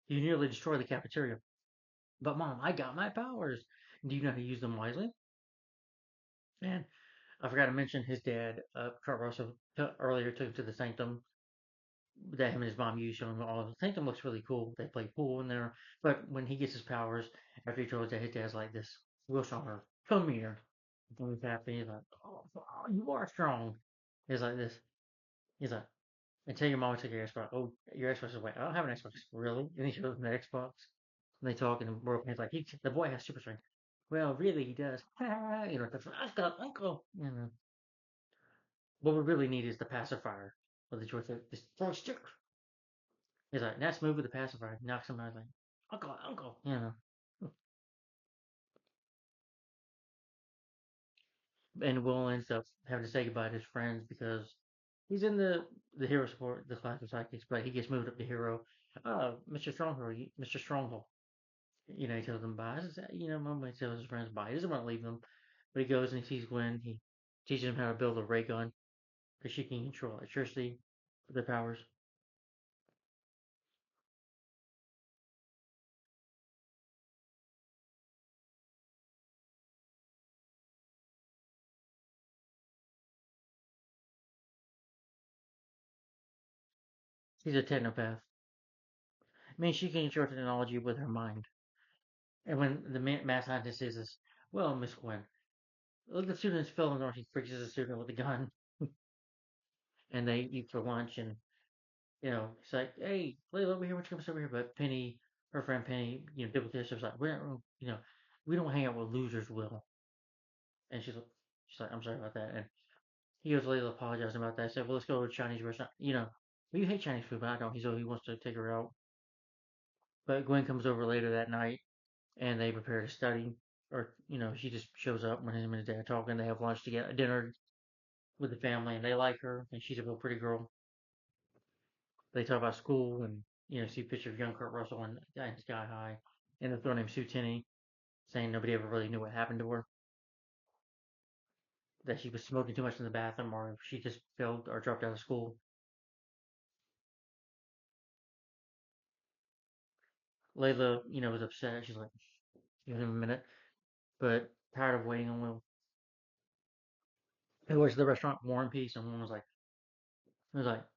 You nearly destroyed the cafeteria. But mom, I got my powers. Do you know how to use them wisely? And I forgot to mention his dad, Kurt Russell, earlier took him to the Sanctum that him and his mom used, showing him all. The Sanctum looks really cool. They play pool in there. But when he gets his powers, after he told his dad's like this, Will Stronghold, come here. And he's happy. He's like, oh, you are strong. He's like this. He's like, and tell your mom to take your Xbox. Oh, your Xbox is wait. I don't have an Xbox. Really? And he shows him the Xbox. And they talk, and Broken like, the boy has super strength. Well, really, he does. That's uncle. What we really need is the pacifier. But the choice is just throw a stick. He's like, that's move with the pacifier. Knocks him out like, uncle. And Will ends up having to say goodbye to his friends because he's in the hero support, the class of sidekicks, but he gets moved up to hero. Mr. Stronghold, Mr. Stronghold. He tells them bye. Mom tells his friends bye. He doesn't want to leave them, but he goes and he sees Gwen. He teaches him how to build a ray gun because she can control electricity with her powers. She's a technopath. I mean, she can control technology with her mind. And when the mad scientist says this, well, Miss Gwen, the students fell in, or he freaks a student with a gun, and they eat for lunch, and he's like, "Hey, Layla, over here, why don't you come over here?" But Penny, her friend Penny, Diplomatic, was like, "We don't, we don't hang out with losers, Will." And she's like, "I'm sorry about that." And he goes, Layla apologizing about that. I said, "Well, let's go to a Chinese restaurant." Well, you hate Chinese food, but I don't. He wants to take her out. But Gwen comes over later that night, and they prepare to study. Or she just shows up when him and his dad talk, and they have lunch together, dinner with the family, and they like her, and she's a real pretty girl. They talk about school, and see a picture of young Kurt Russell in Sky High, and a girl named Sue Tenney, saying nobody ever really knew what happened to her, that she was smoking too much in the bathroom, or she just failed or dropped out of school. Layla, was upset. She's like, give him a minute, but tired of waiting on Will. He goes to the restaurant, War and Peace, and one was like,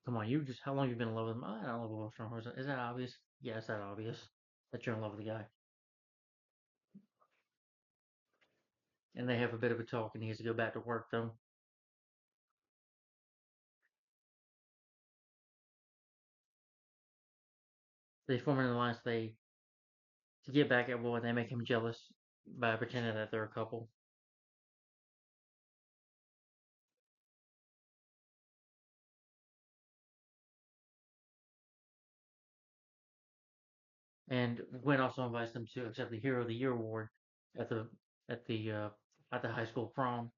come on, how long have you been in love with him? I don't love Will Stronghold. Is that obvious? Yeah, it's that obvious that you're in love with the guy. And they have a bit of a talk, and he has to go back to work, though. They form an alliance. To get back at Will, and they make him jealous by pretending that they're a couple. And Gwen also invites them to accept the Hero of the Year award at the at the uh, at the high school prom.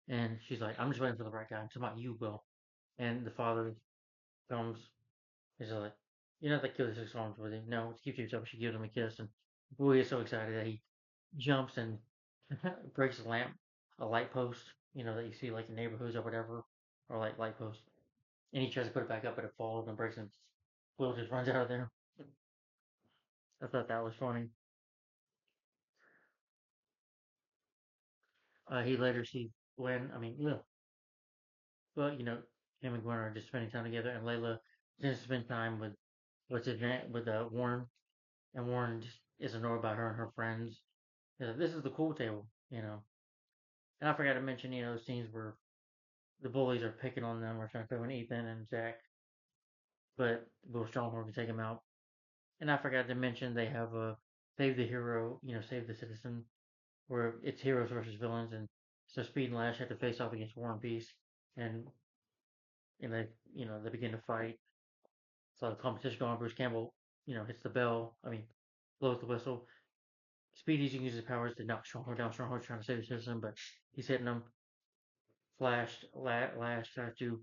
And she's like, "I'm just waiting for the right guy. I'm talking about you, Will." And the father comes. He's like, "You're not that kid that six arms with him. No, keep to yourself." She gives him a kiss, and Will is so excited that he jumps and breaks a lamp, a light post. That you see like in neighborhoods or whatever, or like light post. And he tries to put it back up, but it falls and breaks, and Will just runs out of there. I thought that was funny. He later sees Gwen. I mean, yeah, but him and Gwen are just spending time together, and Layla just spend time with Warren, and Warren just is annoyed by her and her friends. This is the cool table, And I forgot to mention, those scenes where the bullies are picking on them or trying to throw in Ethan and Zach, but Will Stronghold can take him out. And I forgot to mention they have a save the hero, save the citizen, where it's heroes versus villains, and so Speed and Lash have to face off against War and Peace, and they begin to fight. So the competition going on. Bruce Campbell, hits the bell. I mean, blows the whistle. Speed uses his powers to knock Stronghold down. Stronghold trying to save the citizen, but he's hitting him. Lash tries to,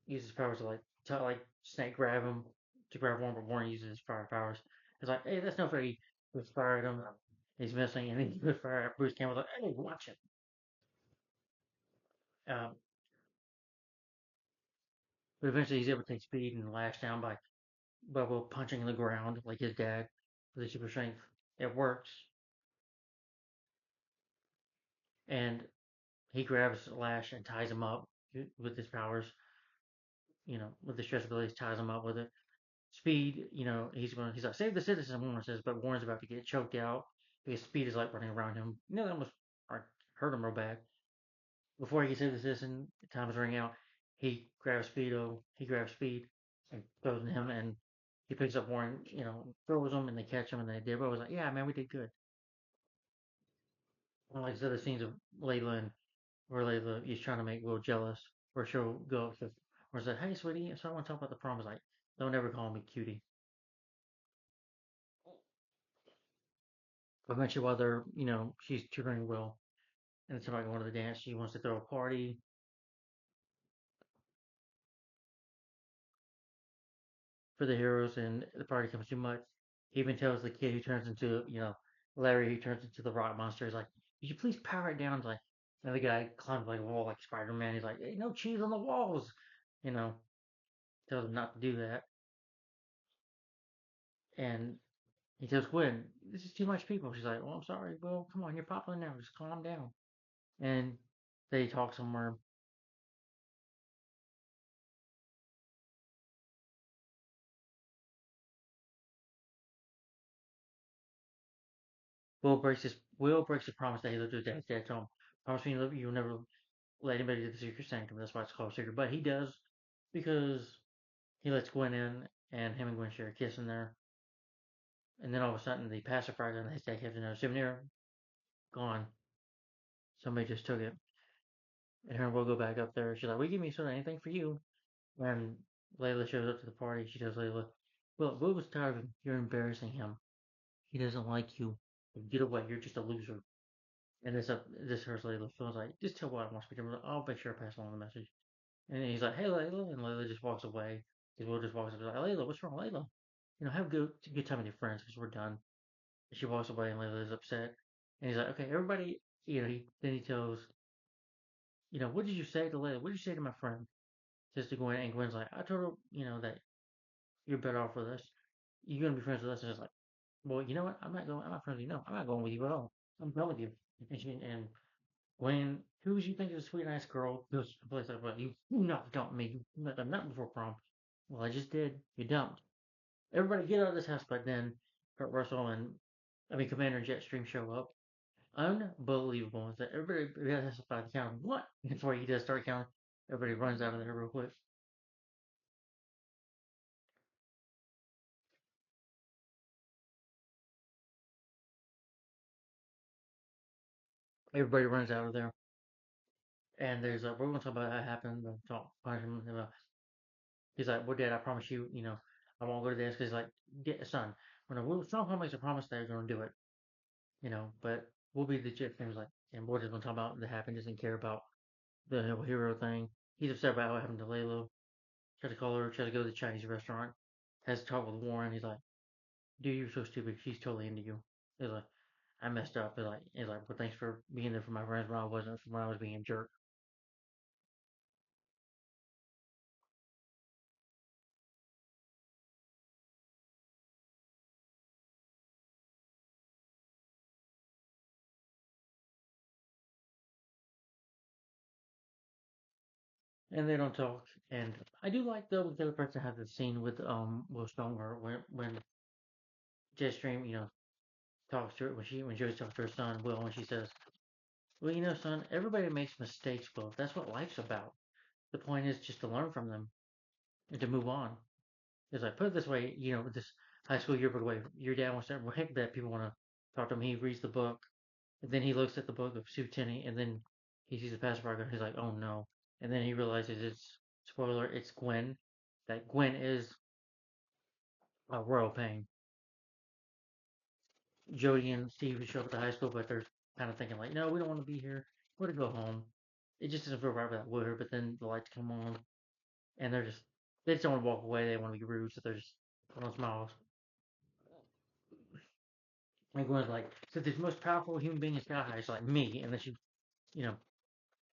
use his powers to snake grab him to grab Warren, but Warren uses his fire powers. It's like, hey, that's no fair. He was fired him. He's missing, and he was fired. Bruce Campbell's like, hey, watch it. Um, but eventually he's able to take Speed and Lash down by Bubba punching the ground like his dad with his super strength. It works, and he grabs Lash and ties him up with his powers. With the stress abilities, ties him up with it. Speed, he's like save the citizen. Warren says, but Warren's about to get choked out because Speed is like running around him. That almost hurt him real bad. Before he can save the citizen, time is running out. He grabs Speed and throws him, and he picks up Warren. Throws him, and they catch him, and they did. But I was like, yeah, man, we did good. Like I said, the scenes of Layla and where Layla is trying to make Will jealous, or she'll go up to, or say, "Hey, sweetie, so I want to talk about the prom." I was like, "Don't ever call me cutie." But eventually, while she's tutoring Will, and it's about going to the dance, she wants to throw a party for the heroes, and the party comes too much. He even tells the kid who turns into, Larry, who turns into the rock monster, he's like, "Could you please power it down?" It's like, and the guy climbs like a wall like Spider Man. He's like, "Hey, no cheese on the walls," you know, tells him not to do that. And he tells Gwen, "This is too much people." She's like, "Well, I'm sorry. Well, come on, you're popular now. Just calm down." And they talk somewhere. Will breaks his promise that he lived with his dad. Dad told him, "Promise me you'll never let anybody do the secret sanctum." That's why it's called secret. But he does because he lets Gwen in, and him and Gwen share a kiss in there. And then all of a sudden, the pacifier gun that his dad kept in there, souvenir, gone. Somebody just took it. And her and Will go back up there. She's like, "We give me sort of anything for you." And Layla shows up to the party. She tells Layla, "Well, Will was tired of him. You're embarrassing him. He doesn't like you. Get away. You're just a loser." And this hurts Layla. Feels like, "Just tell what I want to speak to him. I'll make sure I pass along the message." And he's like, "Hey, Layla," and Layla just walks away. Because Will just walks up and is like, "Layla, what's wrong, Layla? Have a good time with your friends because we're done." And she walks away, and Layla is upset. And he's like, "Okay, everybody." Then he tells, "What did you say to Layla? What did you say to my friend?" Says to Gwen, and Gwen's like, "I told her, that you're better off with us. You're gonna be friends with us." And it's like, "Well, you know what? I'm not going. I'm not friends with you. No, I'm not going with you at all. I'm done with you." And Gwen, who you think is a sweet, nice girl, goes to a place like, "Well, you not dumped me. You not done nothing before prom." "Well, I just did. You dumped. Everybody get out of this house." But then Kurt Russell and Commander and Jetstream show up. Unbelievable. Is that everybody has to find the count one before he does start counting. Everybody runs out of there real quick. Everybody runs out of there. And we're gonna talk about how it happened. Talk punishment. He's like, "Well, Dad, I promise you, I won't go to this." Because he's like, son, when a Will Stronghold makes a promise, they're gonna do it, But we'll be the jet things like, and we're just gonna talk about that happened. Doesn't care about the whole hero thing. He's upset about what happened to Laylo. Tries to call her. Tries to go to the Chinese restaurant. Has a talk with Warren. He's like, "Dude, you're so stupid. She's totally into you." He's like, "I messed up." He's like, "Well, thanks for being there for my friends when I wasn't, when I was being a jerk." And they don't talk. And I do like though the other person had the scene with Will Stronghold when Jetstream talks to her when Joyce talks to her son Will, and she says, "Well, son, everybody makes mistakes, Will. That's what life's about. The point is just to learn from them and to move on." It's like, put it this way, with this high school yearbook way, your dad wants to that people want to talk to him. He reads the book, and then he looks at the book of Sue Tenney, and then he sees the pacifier gun. He's like, "Oh no!" And then he realizes it's spoiler. It's Gwen. That Gwen is Royal Pain. Jody and Steve show up at the high school, but they're kind of thinking like, "No, we don't want to be here. We're to go home." It just doesn't feel right with that Woodard. But then the lights come on, and they just don't want to walk away. They want to be rude, so they're just putting on smiles. And Gwen's like, "So the most powerful human being in Sky High is like me," and then she, you know,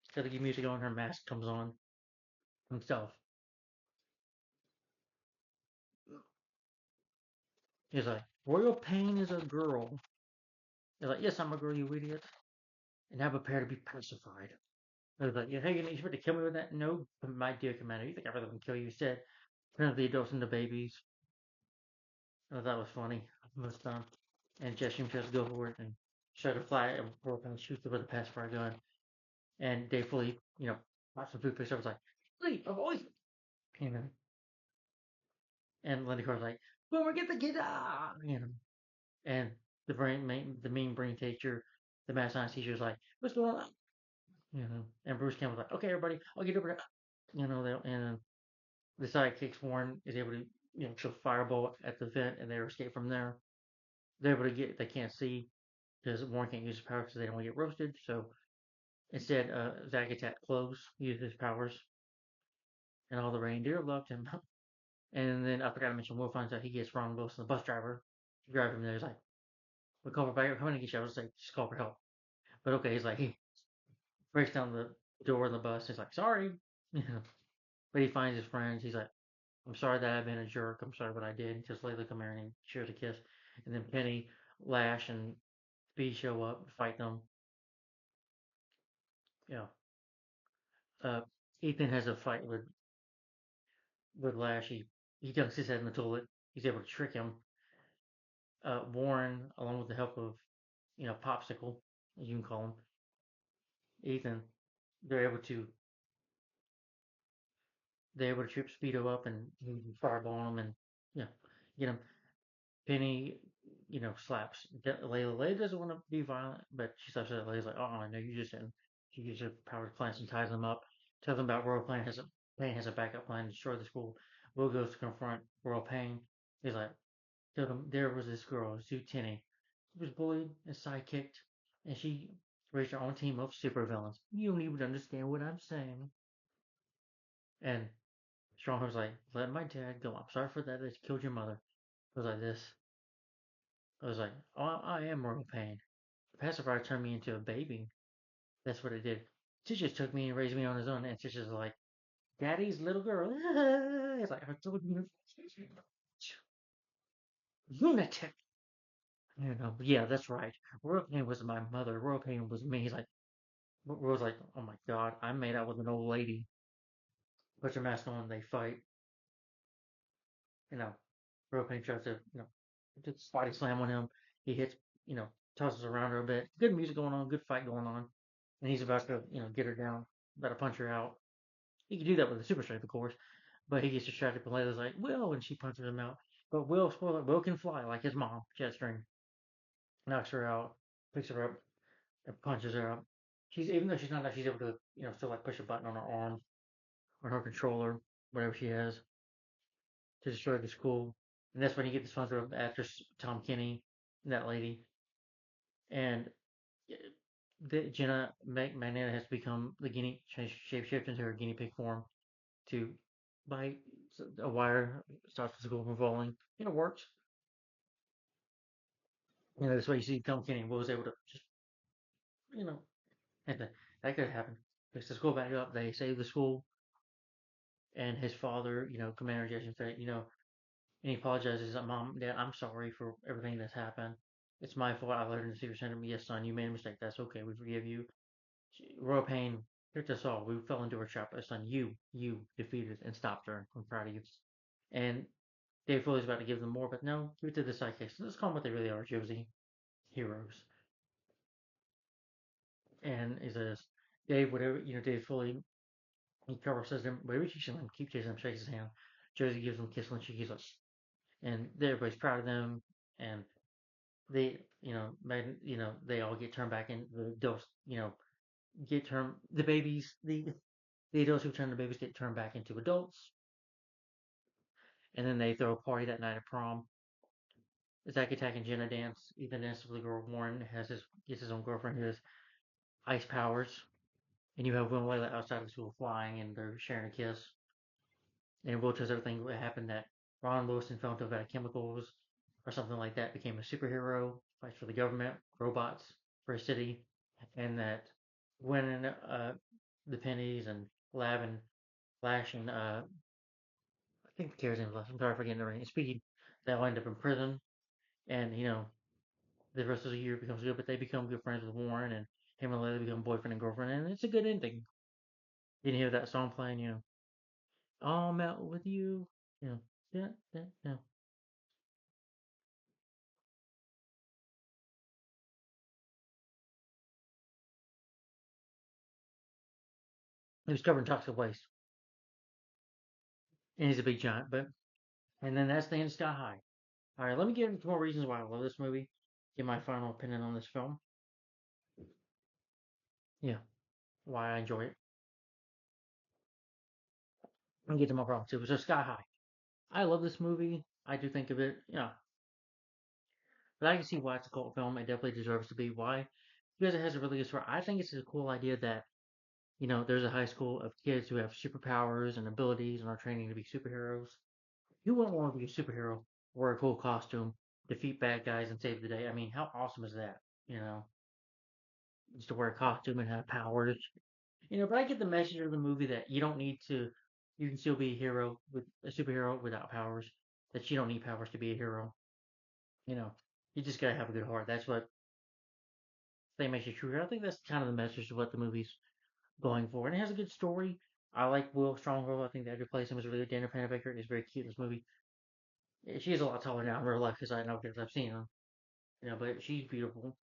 instead of the music on, her mask comes on himself. He's like, "Royal Pain is a girl." He's like, "Yes, I'm a girl, you idiot, and I prepare to be pacified." I was like, "Yeah, hey, you expect to kill me with that?" "No, my dear commander, you think I'd rather than kill you?" He said, "Turn the adults into babies." I thought that was funny. Most time. And Jeshim tries to go for it and try to fly and work and shoots it with a pacifier gun. And Dave Fully, pops some food picks up. Was like, "Leave, avoid!" You know. And Lindy Carter's like, "Boomer, get the kid out!" And the mean brain teacher, the math science teacher is like, "What's going on?" And Bruce Campbell's like, "Okay, everybody, I'll get over there." And the sidekicks Warren is able to, show fireball at the vent, and they escape from there. They're able to they can't see because Warren can't use his powers because they don't want to get roasted. So instead, Zach attacked close, used his powers, and all the reindeer loved him. And then I forgot to mention, Will finds out he gets Ron Wilson, the bus driver, to drive him there. He's like, "We call for back, coming to get you." I was like, "Just call for help." But okay, he's like, he breaks down the door of the bus. He's like, "Sorry." But he finds his friends. He's like, "I'm sorry that I've been a jerk. I'm sorry what I did." Just Layla come here and shares a kiss. And then Penny, Lash, and Speed show up, fight them. Yeah. Uh, Ethan has a fight with Lash. He dunks his head in the toilet. He's able to trick him. Warren, along with the help of popsicle, as you can call him, Ethan, they're able to they're able to trip Speedo up and fireball him and yeah, get him. Penny, slaps Layla. Layla doesn't want to be violent, but she slaps at Layla's like, oh, no, you just didn't. She uses her power plants and ties them up. Tells them about Royal Pain has a backup plan to destroy the school. Will goes to confront Royal Pain. He's like, tell them there was this girl, Sue Tenney. She was bullied and sidekicked, and she raised her own team of supervillains. You don't even understand what I'm saying. And Stronghold's like, let my dad go. I'm sorry for that. That killed your mother. It was like this. I was like, oh, I am Royal Pain. The pacifier turned me into a baby. That's what it did. She just took me and raised me on his own, and she's just like, Daddy's little girl. It's like, I told you, lunatic. Yeah, that's right. Royal Pain was my mother. Royal Pain was me. He's like, Royal's like, oh my god, I made out with an old lady. Puts her mask on, they fight. You know, Royal Pain tries to, just body slam on him. He hits, you know, tosses around her a bit. Good music going on, good fight going on. And he's about to, get her down, about to punch her out. He can do that with a super strength, of course, but he gets distracted. But Layla's like, Will, and she punches him out. But Will, spoiler, Will can fly like his mom, Jetstream. Knocks her out, picks her up, and punches her out. Even though she's not, she's able to, still like push a button on her arm, on her controller, whatever she has, to destroy the school. And that's when you get the sponsor of actress Tom Kenny, that lady. And Jenna Magneto has to become the shapeshift into her guinea pig form to bite a wire, starts the school from falling. It works. That's why you see Tom Kenny was able to just, you know, and that could happen. Fix the school back up. They save the school, and his father, Commander Jason Fate, and he apologizes. Like, Mom, Dad, I'm sorry for everything that's happened. It's my fault. I let her in the secret center. Yes, son, you made a mistake. That's okay. We forgive you. Royal Pain hurt us all. We fell into her trap. Son, you defeated and stopped her. I'm proud of you. And Dave Foley's about to give them more, but no, give it to the sidekicks. Let's call them what they really are, Josie. Heroes. And he says, Dave, whatever, Dave Foley, he cover says to him, whatever you teach him, keep chasing him, shakes his hand. Josie gives him a kiss and she gives us. And everybody's proud of them. And they, they all get turned back in. The adults, get turned, the babies, the adults who turn the babies get turned back into adults. And then they throw a party that night at prom. Zack Attack and Jenna dance. Ethan dances with the girl. Warren gets his own girlfriend who has ice powers. And you have Will and Layla outside of the school flying and they're sharing a kiss. And Will tells everything what happened that Ron Wilson fell into bad chemicals or something like that, became a superhero, fights for the government, robots for a city, and that when the pennies and Lab and Flash and I think the character's name was, I'm sorry for getting the ring, Speed, they'll end up in prison. And the rest of the year becomes good, but they become good friends with Warren, and him and Layla become boyfriend and girlfriend, and it's a good ending. You can hear that song playing, I'm out with you, yeah, yeah, yeah. He was covered in toxic waste, and he's a big giant, but, and then that's the end of Sky High. Alright, let me get into more reasons why I love this movie, get my final opinion on this film. Yeah, why I enjoy it. And get to my problem too. So Sky High. I love this movie. I do think of it, but I can see why it's a cult film. It definitely deserves to be. Why? Because it has a really good story. I think it's a cool idea that there's a high school of kids who have superpowers and abilities and are training to be superheroes. Who wouldn't want to be a superhero, wear a cool costume, defeat bad guys, and save the day? I mean, how awesome is that? Just to wear a costume and have powers. But I get the message of the movie that you don't need to. You can still be a hero with a superhero without powers. That you don't need powers to be a hero. You know, you just gotta have a good heart. That's what they makes you true. I think that's kind of the message of what the movie's going for. And it has a good story. I like Will Stronghold. I think the actor plays him is really good. Dana Panabaker is very cute in this movie. She is a lot taller now in real life because I know because I've seen her. But she's beautiful.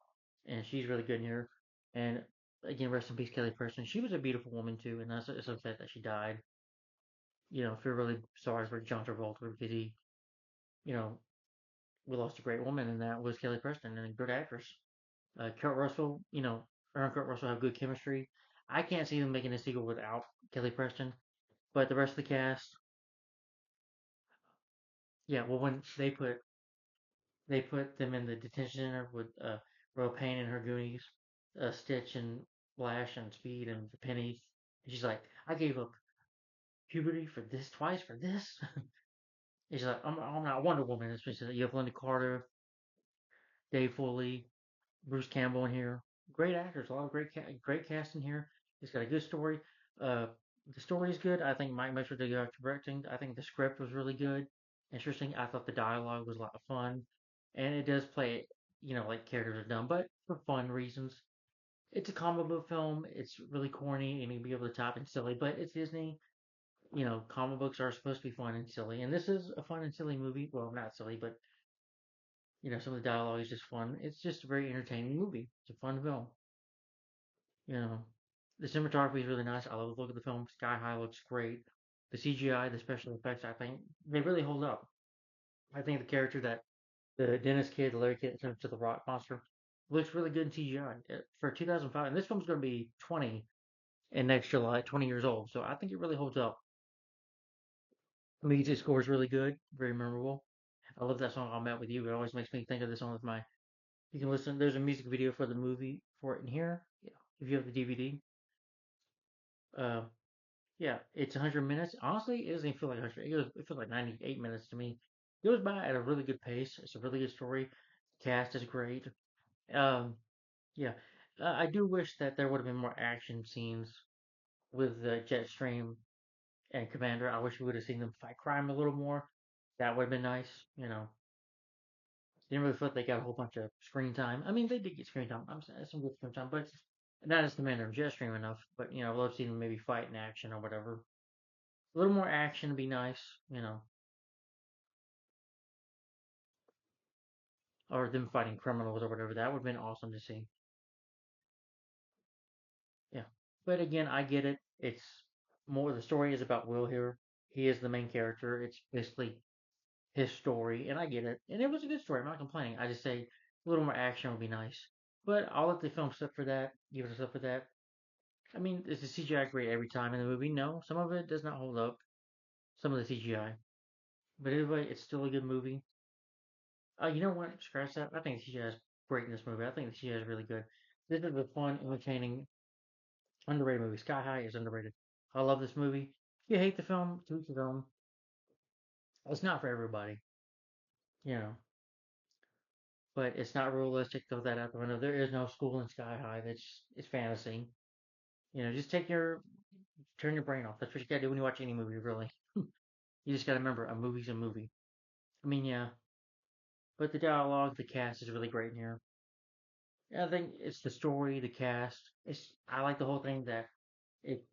and she's really good in here. And again, rest in peace, Kelly Preston. She was a beautiful woman too, and that's it's upset that she died. I feel really sorry for John Travolta because you know, we lost a great woman, and that was Kelly Preston, and a good actress. Kurt Russell, her and Kurt Russell have good chemistry. I can't see them making a sequel without Kelly Preston, but the rest of the cast, yeah. Well, when they put them in the detention center with Roe Payne and her Goonies, Stitch and Flash and Speed and the Penny, and she's like, I gave up puberty for this twice for this. And she's like, I'm not Wonder Woman. It's just, you have Linda Carter, Dave Foley, Bruce Campbell in here. Great actors, a lot of great cast in here. It's got a good story. Uh, the story is good. I think Mike Mitchell did good directing. I think the script was really good, interesting. I thought the dialogue was a lot of fun, and it does play, like characters are dumb, but for fun reasons. It's a comic book film. It's really corny and it can be over the top and silly, but it's Disney. Comic books are supposed to be fun and silly, and this is a fun and silly movie. Well, not silly, but some of the dialogue is just fun. It's just a very entertaining movie. It's a fun film. You know, the cinematography is really nice. I love the look of the film. Sky High looks great. The CGI, the special effects, I think they really hold up. I think the character that the dentist kid, the Larry kid, turns to the rock monster, looks really good in CGI for 2005. And this film's going to be 20 in next July, 20 years old. So I think it really holds up. The music score is really good, very memorable. I love that song "I'm Out With You." It always makes me think of the song with my. You can listen. There's a music video for the movie for it in here. Yeah, if you have the DVD. Uh, Yeah, it's 100 minutes. Honestly, it doesn't feel like 100. It feels like 98 minutes to me. It goes by at a really good pace. It's a really good story. The cast is great. Um, yeah, I do wish that there would have been more action scenes with Jetstream and Commander. I wish we would have seen them fight crime a little more. That would have been nice. Didn't really feel like they got a whole bunch of screen time. I mean, they did get screen time. I'm saying some good screen time, but not as Commander and Jetstream enough. But I'd love to see them maybe fight in action or whatever. A little more action would be nice. You know, or them fighting criminals or whatever. That would have been awesome to see. Yeah. But again, I get it. It's more the story is about Will here. He is the main character. It's basically his story, and I get it. And it was a good story. I'm not complaining. I just say a little more action would be nice. But I'll let the film slip for that. Give it a slip for that. I mean, is the CGI great every time in the movie? No. Some of it does not hold up. Some of the CGI. But anyway, it's still a good movie. You know what? Scratch that. I think the CGI is great in this movie. I think the CGI is really good. This is a fun, entertaining, underrated movie. Sky High is underrated. I love this movie. If you hate the film, to each his own. It's not for everybody, you know. But it's not realistic. Throw that out the window. There is no school in Sky High. That's it's fantasy. Just turn your brain off. That's what you gotta do when you watch any movie, really. You just gotta remember, a movie's a movie. I mean, yeah, but the dialogue, the cast is really great in here. I think it's the story, the cast. I like the whole thing that it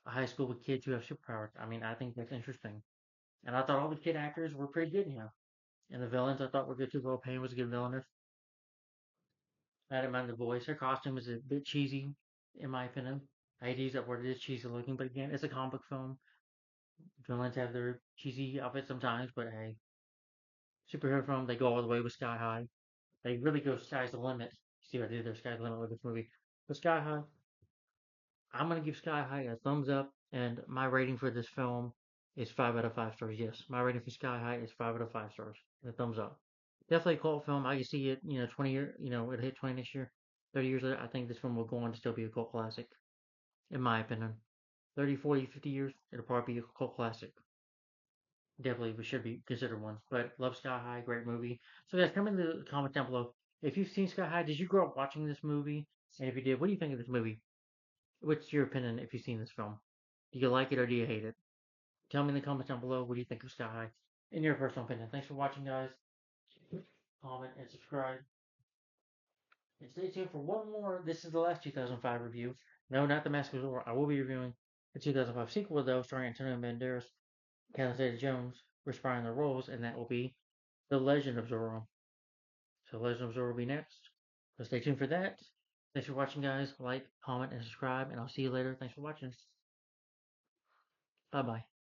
a high school with kids who have superpowers. I mean, I think that's interesting. And I thought all the kid actors were pretty good here. And the villains I thought were good too. Will Payne was a good villain. I didn't mind the voice. Her costume is a bit cheesy, in my opinion. I hate to use that word. It is cheesy looking, but again, it's a comic book film. Villains have their cheesy outfits sometimes, but hey, superhero film, they go all the way with Sky High. They really go sky's the limit. See what I did there? Sky's the limit with this movie. But Sky High, I'm gonna give Sky High a thumbs up, and my rating for this film is 5 out of 5 stars. Yes, my rating for Sky High is 5 out of 5 stars. A thumbs up. Definitely a cult film. I can see it. 20 year. It'll hit 20 next year. 30 years later, I think this film will go on to still be a cult classic, in my opinion. 30, 40, 50 years, it'll probably be a cult classic. Definitely, we should be considered one. But love Sky High, great movie. So guys, come in the comments down below. If you've seen Sky High, did you grow up watching this movie? And if you did, what do you think of this movie? What's your opinion if you've seen this film? Do you like it or do you hate it? Tell me in the comments down below. What do you think of Sky High? In your personal opinion. Thanks for watching, guys. Comment and subscribe. And stay tuned for one more. This is the last 2005 review. No, not The Mask of Zorro. I will be reviewing the 2005 sequel, though, starring Antonio Banderas, Catherine Zeta-Jones, reprising their roles, and that will be The Legend of Zorro. So, Legend of Zorro will be next. So stay tuned for that. Thanks for watching, guys. Like, comment, and subscribe, and I'll see you later. Thanks for watching. Bye bye.